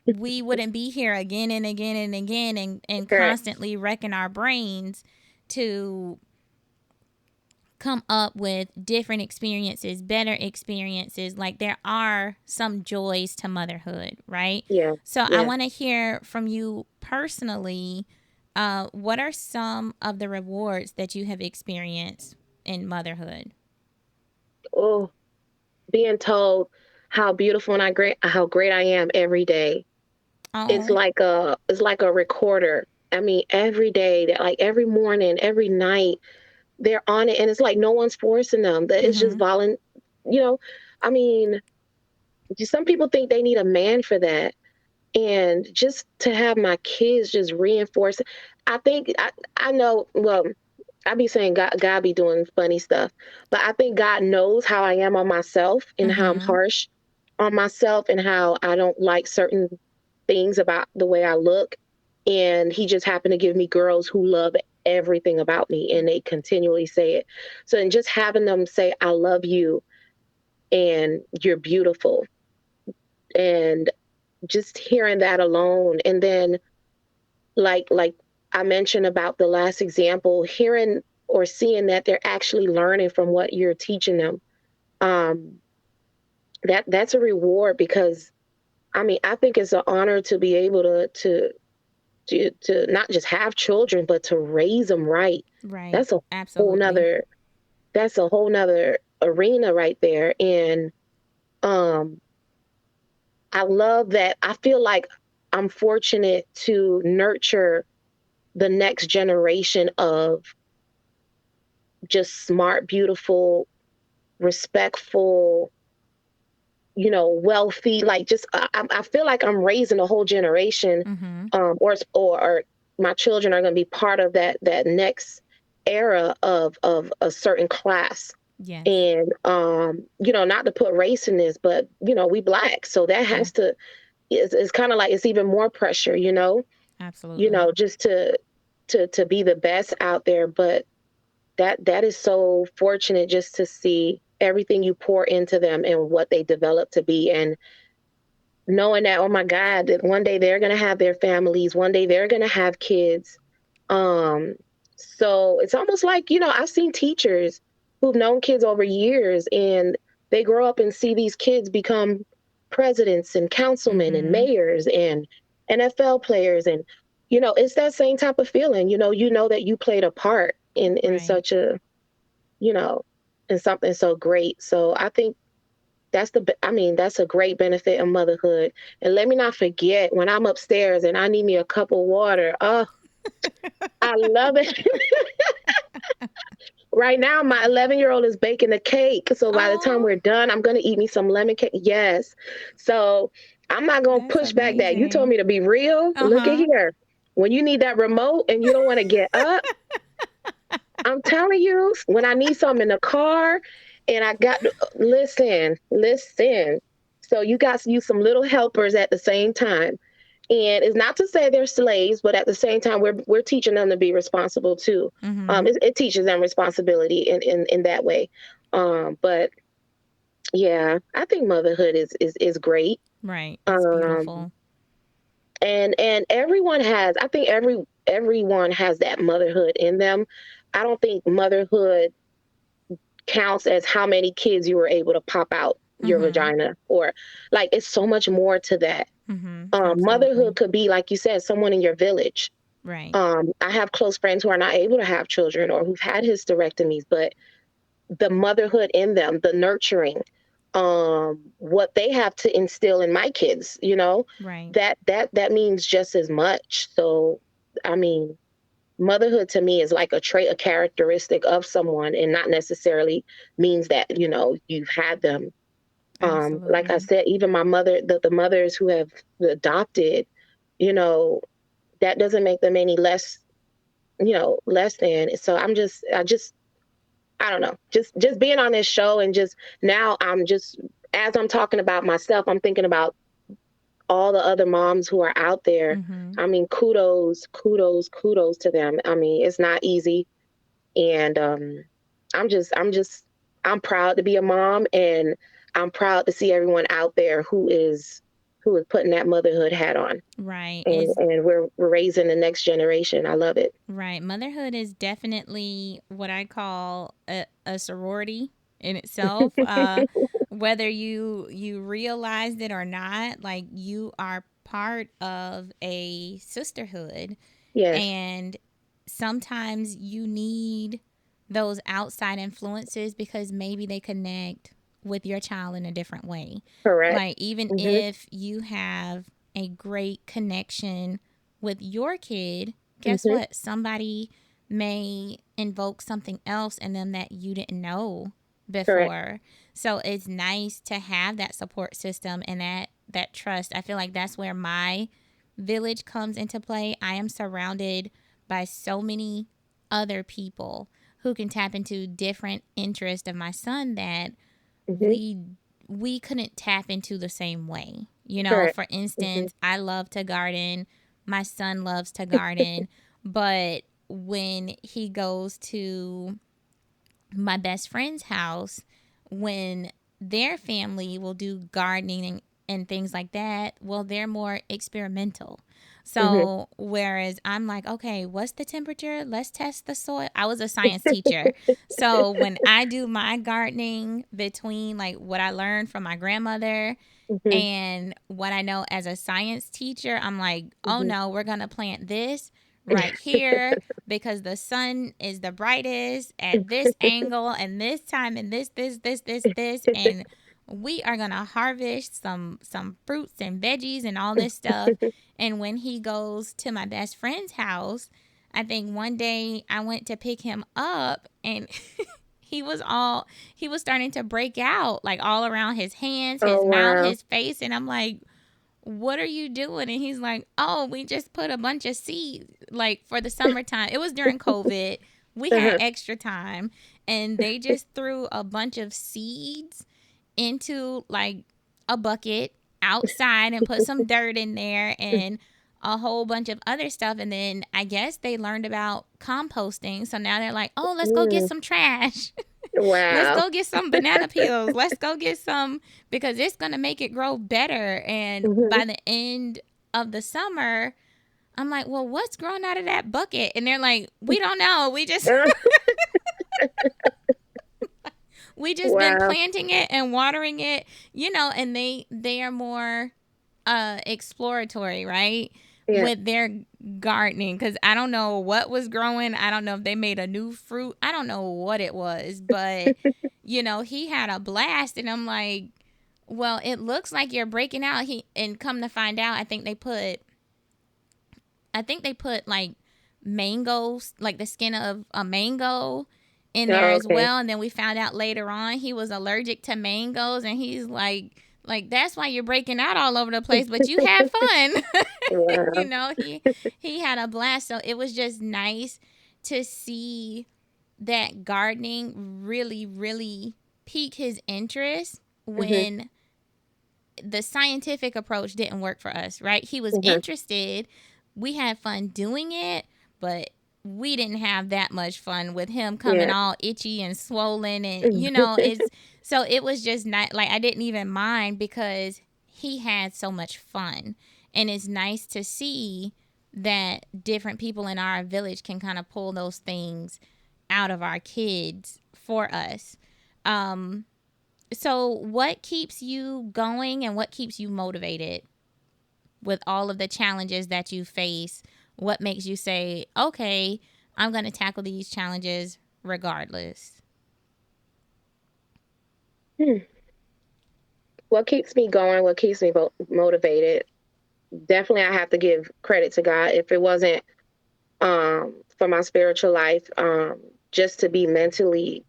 Speaker 1: we wouldn't be here again and again and again, and
Speaker 3: Correct.
Speaker 1: constantly wrecking our brains to come up with different experiences, better experiences. Like there are some joys to motherhood, right?
Speaker 3: Yeah.
Speaker 1: So I
Speaker 3: Yeah.
Speaker 1: want to hear from you personally. What are some of the rewards that you have experienced in motherhood?
Speaker 3: Oh, being told how great I am every day.
Speaker 1: Oh,
Speaker 3: It's like a recorder. I mean, every day, that like every morning, every night, they're on it, and it's like no one's forcing them. That it's just
Speaker 1: mm-hmm.
Speaker 3: You know, I mean, some people think they need a man for that, and just to have my kids just reinforce. I think I know. Well, I be saying God be doing funny stuff, but I think God knows how I am on myself and how I'm
Speaker 1: Mm-hmm.
Speaker 3: harsh on myself and how I don't like certain things about the way I look. And He just happened to give me girls who love everything about me and they continually say it. So, and just having them say, I love you and you're beautiful. And just hearing that alone. And then, like I mentioned about the last example, hearing or seeing that they're actually learning from what you're teaching them. Um, that's a reward because I mean I think it's an honor to be able to not just have children but to raise them right.
Speaker 1: Right.
Speaker 3: That's a whole
Speaker 1: Absolutely.
Speaker 3: nother that's a whole nother arena right there. And um, I love that. I feel like I'm fortunate to nurture the next generation of just smart, beautiful, respectful, wealthy. Like just I feel like I'm raising a whole generation,
Speaker 1: Mm-hmm.
Speaker 3: or my children are going to be part of that next. era of a certain class.
Speaker 1: Yes.
Speaker 3: And not to put race in this, but we Black, so that
Speaker 1: Yeah.
Speaker 3: has to, it's kind of like it's even more pressure,
Speaker 1: Absolutely.
Speaker 3: just to be the best out there. But that is so fortunate, just to see everything you pour into them and what they develop to be, and knowing that, oh my God, that one day they're going to have their families, one day they're going to have kids. Um, so it's almost like, I've seen teachers who've known kids over years, and they grow up and see these kids become presidents and councilmen and
Speaker 1: Mm-hmm.
Speaker 3: mayors and NFL players. And, it's that same type of feeling, that you played a part in
Speaker 1: Right.
Speaker 3: such a, you know, in something so great. So I think that's a great benefit of motherhood. And let me not forget, when I'm upstairs and I need me a cup of water. Oh, I love it. Right now, my 11-year-old is baking a cake. So by the time
Speaker 1: Oh,
Speaker 3: we're done, I'm going to eat me some lemon cake. Yes. So I'm not going to
Speaker 1: that's
Speaker 3: push back that. You told
Speaker 1: amazing.
Speaker 3: me to be real. Look at
Speaker 1: Uh-huh.
Speaker 3: here. When you need that remote and you don't want to get up, I'm telling you, when I need something in the car and I got, listen, listen. So you got to use some little helpers at the same time. And it's not to say they're slaves, but at the same time, we're teaching them to be responsible too.
Speaker 1: Mm-hmm.
Speaker 3: It teaches them responsibility in that way. But yeah, I think motherhood is great.
Speaker 1: Right. It's
Speaker 3: Um,
Speaker 1: beautiful.
Speaker 3: and everyone has, I think everyone has that motherhood in them. I don't think motherhood counts as how many kids you were able to pop out your
Speaker 1: Mm-hmm.
Speaker 3: vagina, or like, it's so much more to that.
Speaker 1: Mm-hmm.
Speaker 3: Motherhood
Speaker 1: Absolutely.
Speaker 3: could be, like you said, someone in your village.
Speaker 1: Right.
Speaker 3: I have close friends who are not able to have children or who've had hysterectomies, but the motherhood in them, the nurturing, what they have to instill in my kids,
Speaker 1: Right.
Speaker 3: that means just as much. So, I mean, motherhood to me is like a trait, a characteristic of someone, and not necessarily means that, you've had them. Like I
Speaker 1: Absolutely.
Speaker 3: said, even my mother, the mothers who have adopted, you know, that doesn't make them any less, less than. So I don't know, just being on this show, and just now I'm just, as I'm talking about myself, I'm thinking about all the other moms who are out there.
Speaker 1: Mm-hmm.
Speaker 3: I mean, kudos, kudos, kudos to them. I mean, it's not easy. And I'm just, I'm just, I'm proud to be a mom, and I'm proud to see everyone out there who is putting that motherhood hat on,
Speaker 1: Right.
Speaker 3: and
Speaker 1: Is
Speaker 3: we're raising the next generation. I love it.
Speaker 1: right. Motherhood is definitely what I call a sorority in itself. Whether you realized it or not, like you are part of a sisterhood,
Speaker 3: Yes,
Speaker 1: and sometimes you need those outside influences because maybe they connect with your child in a different way.
Speaker 3: correct.
Speaker 1: Like, even
Speaker 3: Hmm.
Speaker 1: if you have a great connection with your kid, guess
Speaker 3: Hmm.
Speaker 1: what? Somebody may invoke something else in them that you didn't know
Speaker 3: Correct.
Speaker 1: before. So it's nice to have that support system and that trust. I feel like that's where my village comes into play. I am surrounded by so many other people who can tap into different interests of my son that
Speaker 3: Hmm.
Speaker 1: we we couldn't tap into the same way. You know,
Speaker 3: Correct.
Speaker 1: for
Speaker 3: Hmm.
Speaker 1: instance, I love to garden. My son loves to garden, but when he goes to my best friend's house, when their family will do gardening and things like that, well, they're more experimental.
Speaker 3: Hmm.
Speaker 1: So, whereas I'm like, okay, what's the temperature? Let's test the soil. I was a science teacher. So, when I do my gardening between like what I learned from my grandmother
Speaker 3: Hmm.
Speaker 1: and what I know as a science teacher, I'm like, oh
Speaker 3: Hmm.
Speaker 1: no, we're going to plant this right here because the sun is the brightest at this angle and this time and this and we are going to harvest some fruits and veggies and all this stuff. And when he goes to my best friend's house, I think one day I went to pick him up and he was starting to break out like all around his hands,
Speaker 3: Oh
Speaker 1: his mouth,
Speaker 3: wow.
Speaker 1: his face, and I'm like, what are you doing? And he's like, oh, we just put a bunch of seeds like for the summertime. It was during COVID. we had extra time, and they just threw a bunch of seeds into like a bucket outside and put some dirt in there and a whole bunch of other stuff. And then I guess they learned about composting. So now they're like, oh, let's go get some trash. Let's
Speaker 3: Wow.
Speaker 1: go get some banana peels. Let's go get some, because it's going to make it grow better. And
Speaker 3: Mhm.
Speaker 1: by the end of the summer, I'm like, well, what's growing out of that bucket? And they're like, we don't know. We just been
Speaker 3: Wow.
Speaker 1: planting it and watering it, and they are more exploratory, right?
Speaker 3: Yeah.
Speaker 1: With their gardening, because I don't know what was growing. I don't know if they made a new fruit. I don't know what it was, but he had a blast, and I'm like, well, it looks like you're breaking out. And come to find out, I think they put like mangoes, like the skin of a mango in there
Speaker 3: Oh,
Speaker 1: as
Speaker 3: okay.
Speaker 1: well. And then we found out later on he was allergic to mangoes, and he's like that's why you're breaking out all over the place, but you had fun.
Speaker 3: Wow.
Speaker 1: He had a blast. So it was just nice to see that gardening really, really pique his interest
Speaker 3: Mhm.
Speaker 1: when the scientific approach didn't work for us, right? He was
Speaker 3: Mhm.
Speaker 1: interested. We had fun doing it, but we didn't have that much fun with him coming
Speaker 3: Yeah.
Speaker 1: all itchy and swollen. And, it's so it was just not like I didn't even mind because he had so much fun. And it's nice to see that different people in our village can kind of pull those things out of our kids for us. Um, so, what keeps you going and what keeps you motivated with all of the challenges that you face? What makes you say, okay, I'm going to tackle these challenges regardless?
Speaker 3: Hmm. What keeps me going? What keeps me motivated? Definitely, I have to give credit to God. If it wasn't for my spiritual life, just to be mentally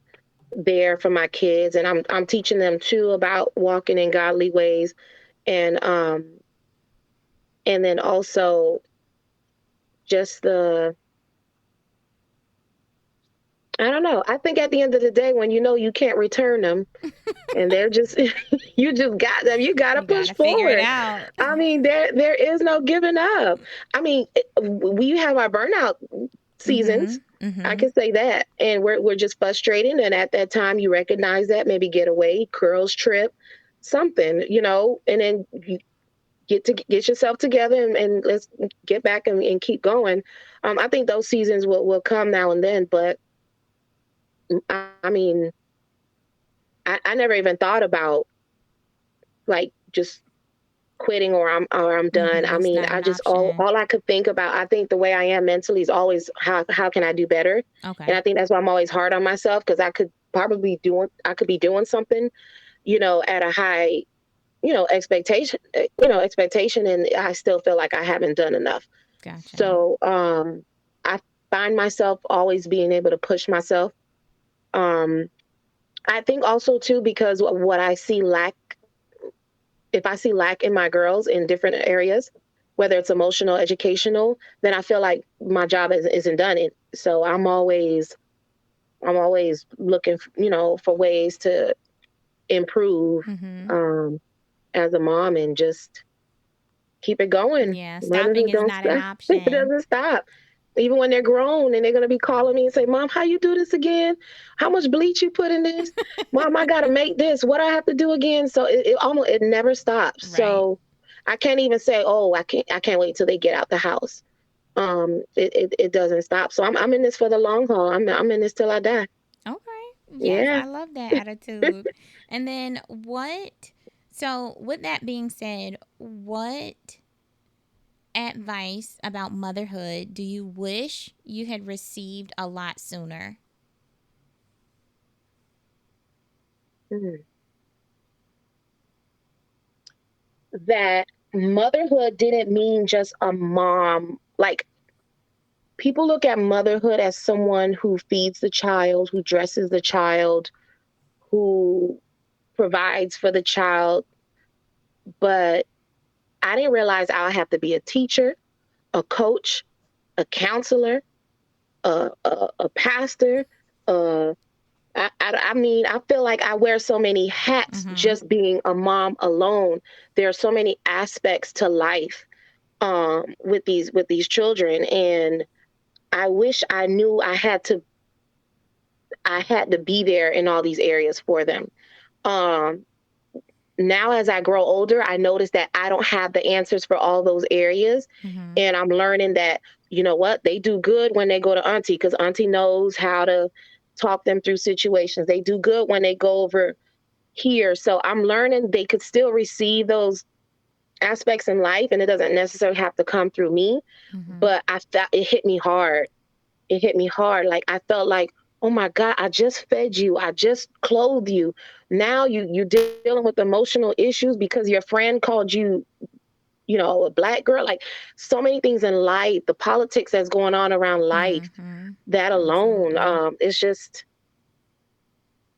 Speaker 3: there for my kids, and I'm teaching them too about walking in godly ways, and and then also just the I don't know. I think at the end of the day, when you know you can't return them, and they're just you just got them, you got to
Speaker 1: You got
Speaker 3: push
Speaker 1: to figure it
Speaker 3: forward.
Speaker 1: out.
Speaker 3: I mean, there is no giving up. I mean, we have our burnout seasons. I
Speaker 1: Mm-hmm.
Speaker 3: can say that, and we're just frustrated. And at that time, you recognize that, maybe get away, curls trip, something, and then you get yourself together, and let's get back and keep going. I think those seasons will come now and then, but I mean, I never even thought about like just quitting or I'm done. I
Speaker 1: It's
Speaker 3: mean,
Speaker 1: not
Speaker 3: I
Speaker 1: an
Speaker 3: just
Speaker 1: option.
Speaker 3: all I could think about, I think the way I am mentally is always how can I do better? And
Speaker 1: Okay.
Speaker 3: I think that's why I'm always hard on myself, because I could be doing something, at a high, expectation, and I still feel like I haven't done enough.
Speaker 1: Gotcha.
Speaker 3: So I find myself always being able to push myself. Um I think also too, because what I see lack if I see lack in my girls in different areas, whether it's emotional, educational, then I feel like my job isn't done. So I'm always looking, for ways to improve
Speaker 1: Mm-hmm.
Speaker 3: um, as a mom, and just keep it going.
Speaker 1: Yeah, stopping
Speaker 3: Motherhood
Speaker 1: is
Speaker 3: don't
Speaker 1: not an
Speaker 3: stop. It
Speaker 1: option.
Speaker 3: doesn't stop. Even when they're grown and they're gonna be calling me and say, "Mom, how you do this again? How much bleach you put in this? Mom, I gotta make this. What I have to do again?" So it never stops.
Speaker 1: Right.
Speaker 3: So I can't even say, "Oh, I can't wait till they get out the house." It doesn't stop. So I'm in this for the long haul. I'm in this till I die.
Speaker 1: Okay. Yes,
Speaker 3: Yeah.
Speaker 1: I love that attitude. And then so with that being said, what advice about motherhood do you wish you had received a lot sooner?
Speaker 3: Mhm. That motherhood didn't mean just a mom. Like, people look at motherhood as someone who feeds the child, who dresses the child, who provides for the child. But I didn't realize I would have to be a teacher, a coach, a counselor. a pastor. Uh, I mean, I feel like I wear so many hats
Speaker 1: Mm-hmm.
Speaker 3: just being a mom alone. There are so many aspects to life with these children, and I wish I knew I had to be there in all these areas for them. Um, Now as I grow older, I notice that I don't have the answers for all those areas.
Speaker 1: Mm-hmm.
Speaker 3: And I'm learning that, you know what, they do good when they go to auntie because auntie knows how to talk them through situations. They do good when they go over here. So I'm learning they could still receive those aspects in life and it doesn't necessarily have to come through me.
Speaker 1: Mm-hmm.
Speaker 3: But I felt it hit me hard. It hit me hard. Like I felt like, oh my God, I just fed you. I just clothed you. Now you're dealing with emotional issues because your friend called you, you know, a black girl. Like so many things in life, the politics that's going on around life,
Speaker 1: Mm-hmm.
Speaker 3: that alone,
Speaker 1: Absolutely.
Speaker 3: it's just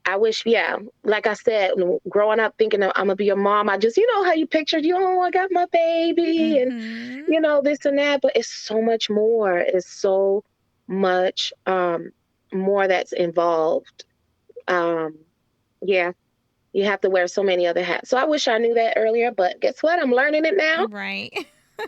Speaker 3: I wish, yeah, like I said, growing up thinking I'm gonna be a mom, I just, you know, how you pictured, you, oh, I got my baby and,
Speaker 1: Mm-hmm.
Speaker 3: you know, this and that, but it's so much more. It's so much more that's involved. Um, yeah, you have to wear so many other hats. So I wish I knew that earlier, but guess what? I'm learning it now.
Speaker 1: Right.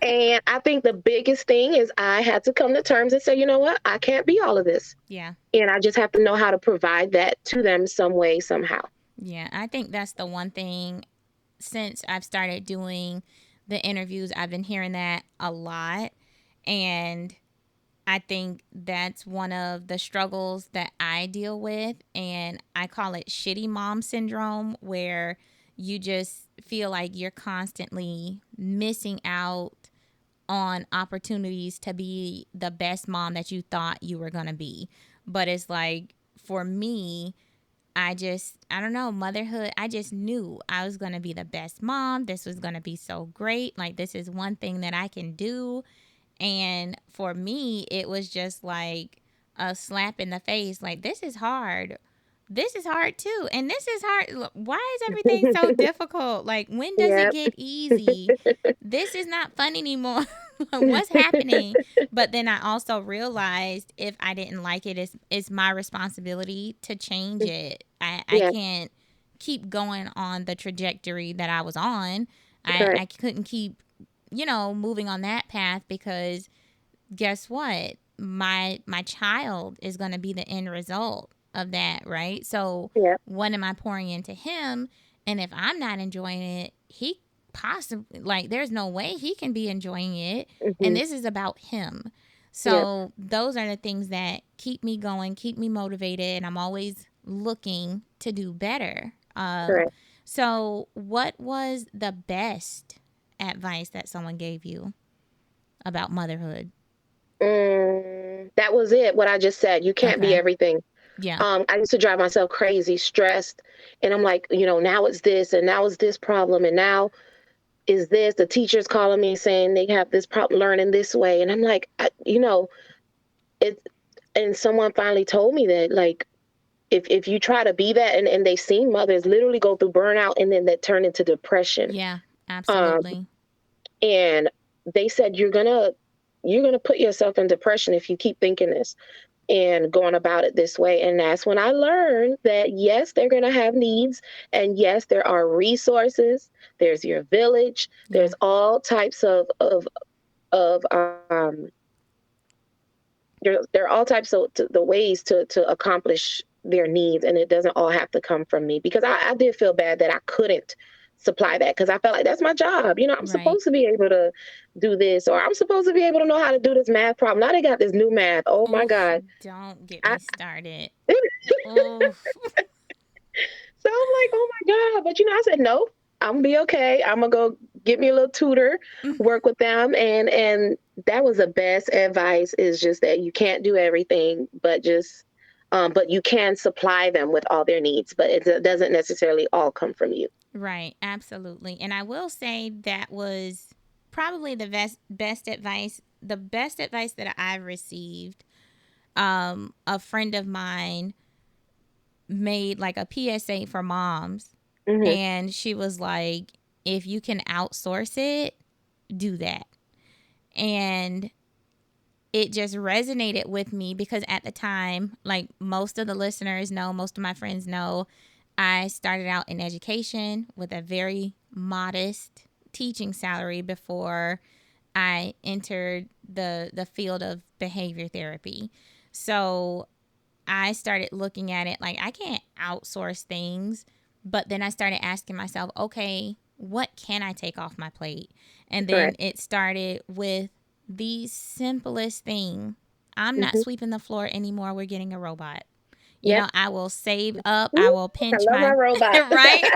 Speaker 3: And I think the biggest thing is I had to come to terms and say, you know what? I can't be all of this.
Speaker 1: Yeah.
Speaker 3: And I just have to know how to provide that to them some way, somehow.
Speaker 1: Yeah. I think that's the one thing since I've started doing the interviews, I've been hearing that a lot. And I think that's one of the struggles that I deal with. And I call it shitty mom syndrome, where you just feel like you're constantly missing out on opportunities to be the best mom that you thought you were going to be. But it's like, for me, I don't know, motherhood, I just knew I was going to be the best mom. This was going to be so great. Like, this is one thing that I can do. And for me, it was just like a slap in the face. Like, this is hard. This is hard too. And this is hard. Why is everything so difficult? Like, when does it
Speaker 3: Yep.
Speaker 1: get easy? This is not fun anymore. What's happening? But then I also realized if I didn't like it, it's my responsibility to change it. I
Speaker 3: Yeah,
Speaker 1: can't keep going on the trajectory that I was on.
Speaker 3: correct.
Speaker 1: I couldn't keep, moving on that path, because guess what? My child is going to be the end result of that, right? So
Speaker 3: Yeah,
Speaker 1: what am I pouring into him? And if I'm not enjoying it, he possibly, like, there's no way he can be enjoying it. And
Speaker 3: hmm,
Speaker 1: this is about him.
Speaker 3: yep,
Speaker 1: So those are the things that keep me going, keep me motivated, and I'm always looking to do better.
Speaker 3: correct.
Speaker 1: So what was the best advice that someone gave you about motherhood?
Speaker 3: That was it. What I just said. You can't be
Speaker 1: Okay.
Speaker 3: everything.
Speaker 1: Yeah.
Speaker 3: I used to drive myself crazy, stressed, and I'm like, you know, now it's this, and now it's this problem, and now is this. The teacher's calling me saying they have this problem learning this way, and I'm like, you know, it. And someone finally told me that, like, if you try to be that, and they've seen mothers literally go through burnout and then that turn into depression.
Speaker 1: Yeah.
Speaker 3: Um,
Speaker 1: Absolutely.
Speaker 3: and they said you're gonna put yourself in depression if you keep thinking this and going about it this way. And that's when I learned that yes, they're gonna have needs, and yes, there are resources. There's your village.
Speaker 1: Yeah.
Speaker 3: There's all types of there are all types of the ways to accomplish their needs, and it doesn't all have to come from me because I did feel bad that I couldn't supply that because I felt like that's my job. You know, I'm
Speaker 1: Right.
Speaker 3: supposed to be able to do this, or I'm supposed to be able to know how to do this math problem. Now they got this new math. Oh my
Speaker 1: Oof.
Speaker 3: God.
Speaker 1: Don't get
Speaker 3: I,
Speaker 1: me started. Oof.
Speaker 3: so I'm like, oh my God. But you know, I said, no, I'm gonna be okay. I'm gonna go get me a little tutor, work with them. And that was the best advice is just that you can't do everything, but you can supply them with all their needs, but it doesn't necessarily all come from you.
Speaker 1: Right. Absolutely. And I will say that was probably the best advice. The best advice that I've received. A friend of mine made like a PSA for moms,
Speaker 3: Hmm.
Speaker 1: and she was like, if you can outsource it, do that. And it just resonated with me because at the time, like most of the listeners know, most of my friends know, I started out in education with a very modest teaching salary before I entered the field of behavior therapy. So I started looking at it like I can't outsource things, but then I started asking myself, okay, what can I take off my plate? And then
Speaker 3: Correct.
Speaker 1: it started with the simplest thing. I'm not
Speaker 3: Mm-hmm.
Speaker 1: sweeping the floor anymore. We're getting a robot. You
Speaker 3: Yep.
Speaker 1: know, I will save up. I
Speaker 3: Ooh,
Speaker 1: will
Speaker 3: I
Speaker 1: pinch
Speaker 3: love my
Speaker 1: my
Speaker 3: robot.
Speaker 1: right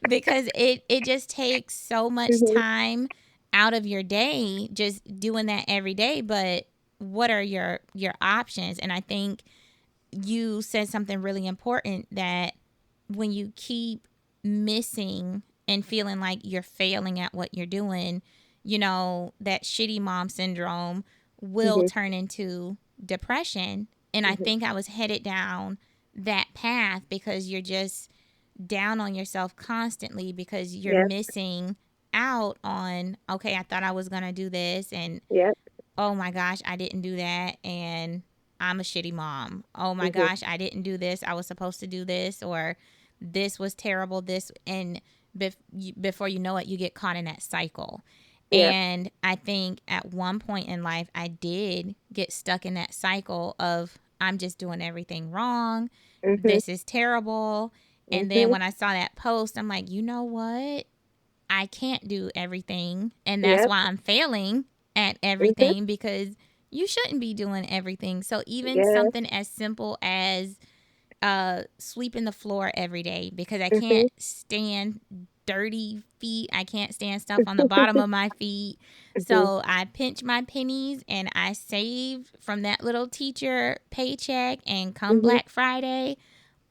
Speaker 1: because it just takes so much
Speaker 3: Mm-hmm.
Speaker 1: time out of your day just doing that every day. But what are your options? And I think you said something really important that when you keep missing and feeling like you're failing at what you're doing, you know, that shitty mom syndrome will
Speaker 3: Mm-hmm.
Speaker 1: turn into depression. And I
Speaker 3: Mm-hmm.
Speaker 1: think I was headed down that path because you're just down on yourself constantly because you're
Speaker 3: Yep.
Speaker 1: missing out on, okay, I thought I was going to do this, and
Speaker 3: Yep.
Speaker 1: oh my gosh, I didn't do that, and I'm a shitty mom. Oh my
Speaker 3: Mm-hmm.
Speaker 1: gosh, I didn't do this. I was supposed to do this, or this was terrible. This, and before you know it, you get caught in that cycle.
Speaker 3: Yep.
Speaker 1: And I think at one point in life, I did get stuck in that cycle of I'm just doing everything wrong.
Speaker 3: Mm-hmm.
Speaker 1: This is terrible. And then
Speaker 3: Mm-hmm.
Speaker 1: when I saw that post, I'm like, you know what? I can't do everything. And that's
Speaker 3: Yep.
Speaker 1: why I'm failing at
Speaker 3: Mm-hmm.
Speaker 1: everything because you shouldn't be doing everything. So even
Speaker 3: Yes.
Speaker 1: something as simple as sweeping the floor every day because I
Speaker 3: Mm-hmm.
Speaker 1: can't stand dirty feet. I can't stand stuff on the bottom of my feet.
Speaker 3: Mm-hmm.
Speaker 1: So I pinch my pennies and I save from that little teacher paycheck, and come
Speaker 3: Mm-hmm.
Speaker 1: Black Friday,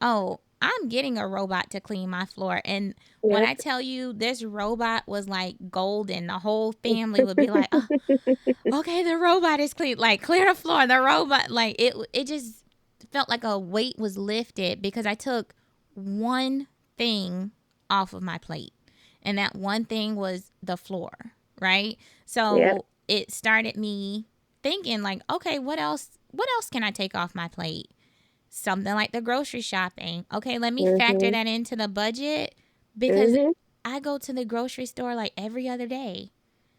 Speaker 1: oh, I'm getting a robot to clean my floor. And when
Speaker 3: Yep.
Speaker 1: I tell you this robot was like golden, the whole family would be like, oh, okay, the robot is clean. Like, clear the floor. The robot, like, it just felt like a weight was lifted because I took one thing off of my plate. And that one thing was the floor, right?
Speaker 3: Yep.
Speaker 1: So it started me thinking like, okay, what else can I take off my plate? Something like the grocery shopping. Okay, let me factor
Speaker 3: Mm-hmm.
Speaker 1: that into the budget because
Speaker 3: Mm-hmm.
Speaker 1: I go to the grocery store like every other day.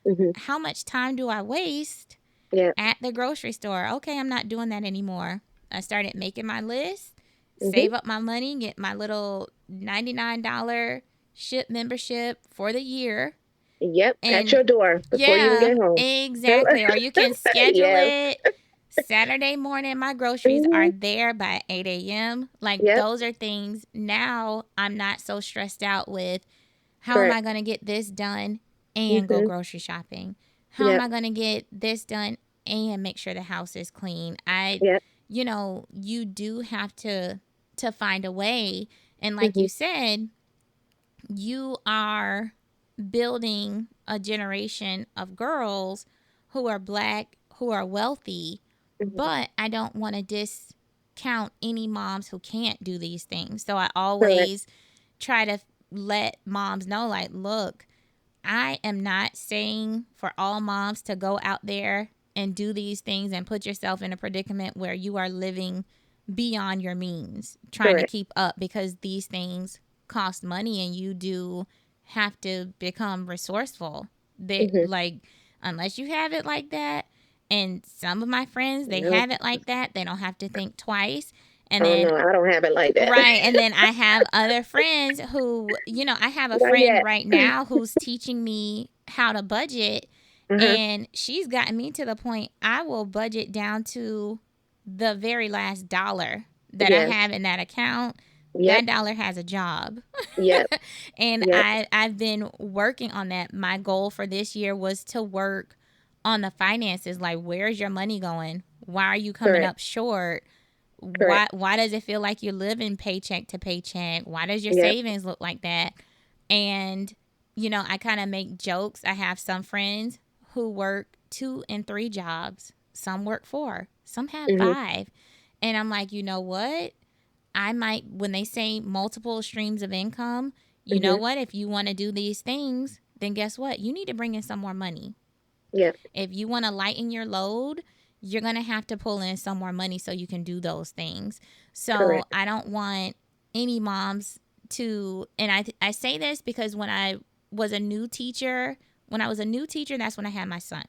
Speaker 3: Mm-hmm.
Speaker 1: How much time do I waste
Speaker 3: Yep.
Speaker 1: at the grocery store? Okay, I'm not doing that anymore. I started making my list,
Speaker 3: Mm-hmm.
Speaker 1: save up my money, get my little $99 ship membership for the year.
Speaker 3: Yep. At
Speaker 1: And
Speaker 3: your door before you even
Speaker 1: yeah,
Speaker 3: get home.
Speaker 1: exactly. Or you can schedule
Speaker 3: Yes.
Speaker 1: it. Saturday morning, my groceries are
Speaker 3: Mm-hmm.
Speaker 1: there by 8 a.m. Like,
Speaker 3: Yep.
Speaker 1: those are things now I'm not so stressed out with. How am I
Speaker 3: Correct.
Speaker 1: going to get this done and go
Speaker 3: Mm-hmm.
Speaker 1: grocery shopping? How am
Speaker 3: Yep.
Speaker 1: I going to get this done and make sure the house is clean?
Speaker 3: Yep.
Speaker 1: You do have to find a way. And like
Speaker 3: Mm-hmm.
Speaker 1: you said, you are building a generation of girls who are black, who are wealthy,
Speaker 3: Mm-hmm.
Speaker 1: but I don't want to discount any moms who can't do these things. So I
Speaker 3: Correct.
Speaker 1: always try to let moms know, like, look, I am not saying for all moms to go out there and do these things and put yourself in a predicament where you are living beyond your means, trying to
Speaker 3: Correct.
Speaker 1: keep up, because these things cost money and you do have to become resourceful. They
Speaker 3: Mm-hmm.
Speaker 1: like, unless you have it like that, and some of my friends, they
Speaker 3: No.
Speaker 1: have it like that, they don't have to think twice. And
Speaker 3: Oh
Speaker 1: then
Speaker 3: no, I don't have it like that.
Speaker 1: right. And then I have other friends who, I have a
Speaker 3: Not
Speaker 1: friend
Speaker 3: yet.
Speaker 1: right now who's teaching me how to budget.
Speaker 3: Uh-huh.
Speaker 1: And she's gotten me to the point I will budget down to the very last dollar that I
Speaker 3: Yes.
Speaker 1: have in that account.
Speaker 3: Yep.
Speaker 1: That dollar has a job.
Speaker 3: Yep.
Speaker 1: And
Speaker 3: Yep.
Speaker 1: I've been working on that. My goal for this year was to work on the finances. Like, where's your money going? Why are you coming
Speaker 3: Correct.
Speaker 1: up short?
Speaker 3: Correct.
Speaker 1: Why does it feel like you're living paycheck to paycheck? Why does your
Speaker 3: Yep.
Speaker 1: savings look like that? And I kind of make jokes. I have some friends who work 2 and 3 jobs. Some work 4. Some have
Speaker 3: Mm-hmm.
Speaker 1: 5. And I'm like, you know what? I might, when they say multiple streams of income, you know
Speaker 3: Mm-hmm.
Speaker 1: what? If you want to do these things, then guess what? You need to bring in some more money.
Speaker 3: Yeah.
Speaker 1: If you want to lighten your load, you're going to have to pull in some more money so you can do those things. So
Speaker 3: Correct.
Speaker 1: I don't want any moms to, and I say this because was a new teacher, when I was a new teacher, that's when I had my son.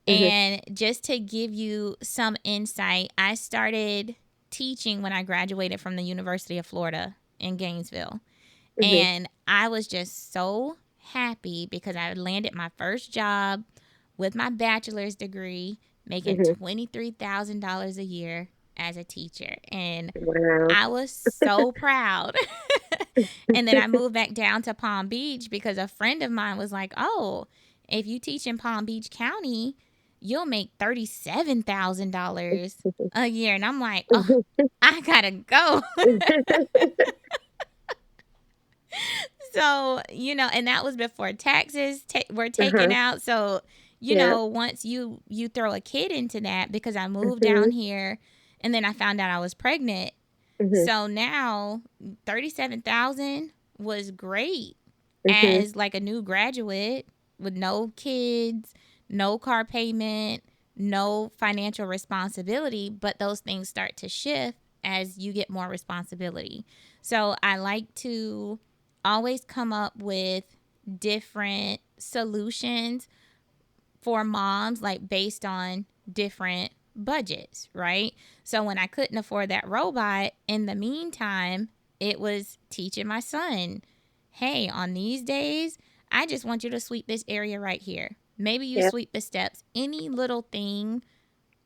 Speaker 3: Mm-hmm.
Speaker 1: And just to give you some insight, I started teaching when I graduated from the University of Florida in Gainesville.
Speaker 3: Mm-hmm.
Speaker 1: And I was just so happy because I landed my first job with my bachelor's degree, making
Speaker 3: Mm-hmm.
Speaker 1: $23,000 a year as a teacher. And
Speaker 3: Wow.
Speaker 1: I was so proud. And then I moved back down to Palm Beach because a friend of mine was like, "Oh, if you teach in Palm Beach County, you'll make $37,000 a year." And I'm like, "Oh, I gotta go." So, and that was before taxes were taken
Speaker 3: Uh-huh.
Speaker 1: out. So,
Speaker 3: Yeah.
Speaker 1: once you throw a kid into that, because I moved
Speaker 3: Mm-hmm.
Speaker 1: down here and then I found out I was pregnant.
Speaker 3: Mm-hmm.
Speaker 1: So now 37,000 was great
Speaker 3: Mm-hmm.
Speaker 1: as like a new graduate with no kids, no car payment, no financial responsibility, but those things start to shift as you get more responsibility. So I like to always come up with different solutions for moms, like based on different budgets, right? So when I couldn't afford that robot, in the meantime, it was teaching my son, hey, on these days, I just want you to sweep this area right here. Maybe you
Speaker 3: Yeah.
Speaker 1: sweep the steps. Any little thing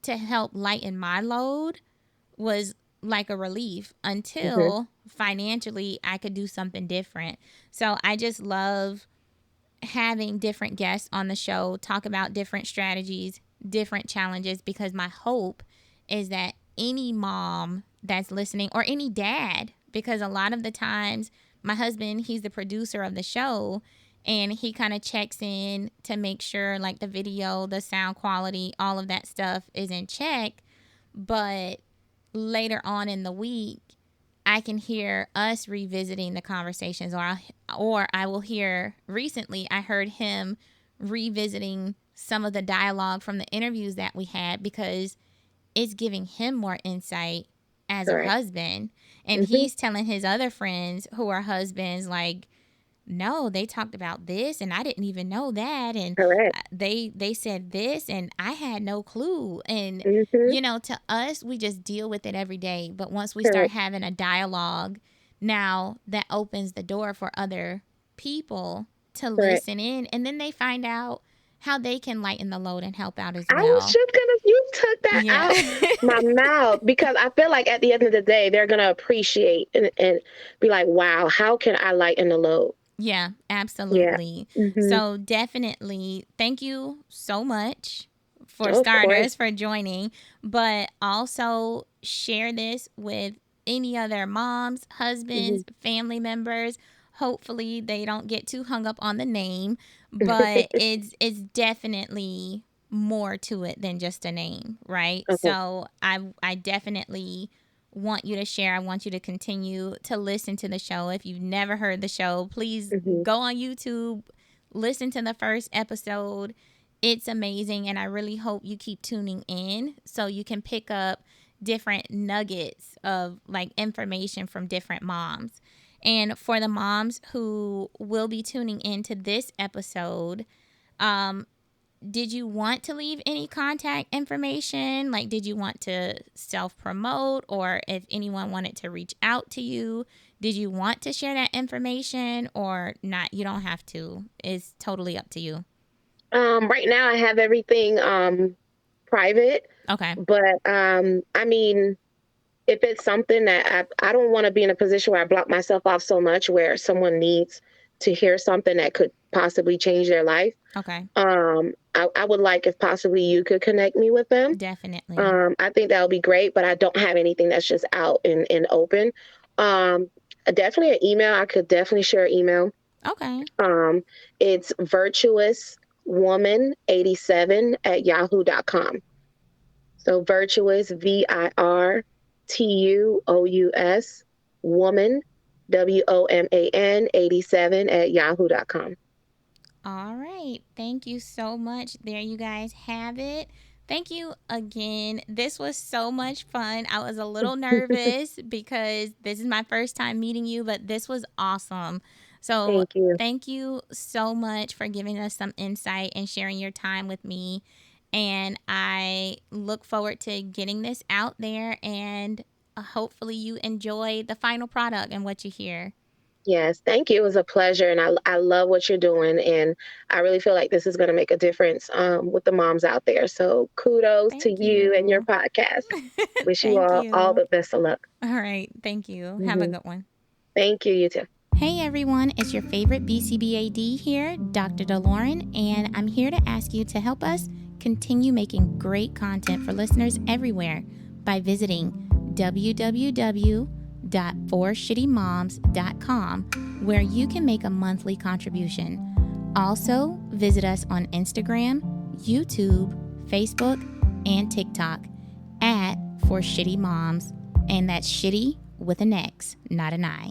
Speaker 1: to help lighten my load was like a relief
Speaker 3: Mm-hmm.
Speaker 1: until financially I could do something different. So I just love having different guests on the show talk about different strategies, different challenges, because my hope is that any mom that's listening, or any dad, because a lot of the times my husband, he's the producer of the show, and he kind of checks in to make sure like the video, the sound quality, all of that stuff is in check. But later on in the week, I can hear us revisiting the conversations, or I will hear, recently I heard him revisiting some of the dialogue from the interviews that we had, because it's giving him more insight as a
Speaker 3: Correct.
Speaker 1: husband, and
Speaker 3: Mm-hmm.
Speaker 1: he's telling his other friends who are husbands, like, no, they talked about this and I didn't even know that, and
Speaker 3: Correct.
Speaker 1: they said this and I had no clue. And
Speaker 3: Mm-hmm.
Speaker 1: to us, we just deal with it every day, but once we start
Speaker 3: Correct.
Speaker 1: having a dialogue, now that opens the door for other people to
Speaker 3: Correct.
Speaker 1: listen in, and then they find out how they can lighten the load and help out as
Speaker 3: I was
Speaker 1: well.
Speaker 3: just gonna, you took that
Speaker 1: Yeah.
Speaker 3: out my mouth, because I feel like at the end of the day, they're gonna appreciate and be like, wow, how can I lighten the load?
Speaker 1: Yeah,
Speaker 3: Yeah.
Speaker 1: absolutely.
Speaker 3: Mm-hmm.
Speaker 1: So definitely thank you so much, for
Speaker 3: Of course.
Speaker 1: starters, for joining, but also share this with any other moms,
Speaker 3: Mm-hmm.
Speaker 1: husbands, family members. Hopefully they don't get too hung up on the name, but it's definitely more to it than just a name, right?
Speaker 3: Okay.
Speaker 1: So I definitely want you to share. I want you to continue to listen to the show. If you've never heard the show, please
Speaker 3: Mm-hmm.
Speaker 1: go on YouTube, listen to the first episode. It's amazing, and I really hope you keep tuning in so you can pick up different nuggets of like information from different moms. And for the moms who will be tuning into this episode, um, did you want to leave any contact information? Like, did you want to self promote, or if anyone wanted to reach out to you, did you want to share that information or not? You don't have to. It's totally up to you.
Speaker 3: Right now I have everything private,
Speaker 1: Okay.
Speaker 3: but I mean, if it's something that I don't want to be in a position where I block myself off so much where someone needs to hear something that could possibly change their life.
Speaker 1: Okay.
Speaker 3: I would like if possibly you could connect me with them.
Speaker 1: Definitely.
Speaker 3: I think that would be great, but I don't have anything that's just out and open. Um, Definitely an email. I could definitely share an email.
Speaker 1: Okay.
Speaker 3: It's virtuouswoman87@yahoo.com. So virtuous, VIRTUOUS, woman, WOMAN 87 at yahoo.com.
Speaker 1: All right. Thank you so much. There you guys have it. Thank you again. This was so much fun. I was a little nervous because this is my first time meeting you, but this was awesome. So,
Speaker 3: Thank you.
Speaker 1: thank you so much for giving us some insight and sharing your time with me. And I look forward to getting this out there, and hopefully you enjoy the final product and what you hear.
Speaker 3: Yes, thank you. It was a pleasure, and I love what you're doing, and I really feel like this is going to make a difference with the moms out there. So kudos to
Speaker 1: Thank
Speaker 3: you and your
Speaker 1: you.
Speaker 3: podcast. Wish you
Speaker 1: Thank
Speaker 3: all
Speaker 1: you.
Speaker 3: the best of luck.
Speaker 1: All right. Thank you. Have a
Speaker 3: Hmm.
Speaker 1: good one.
Speaker 3: Thank you. You too.
Speaker 1: Hey everyone, it's your favorite BCBAD here, Dr. DeLauren, and I'm here to ask you to help us continue making great content for listeners everywhere by visiting www.forshittymoms.com, where you can make a monthly contribution. Also, visit us on Instagram, YouTube, Facebook, and TikTok at For Shitty Moms, and that's shitty with an X, not an I.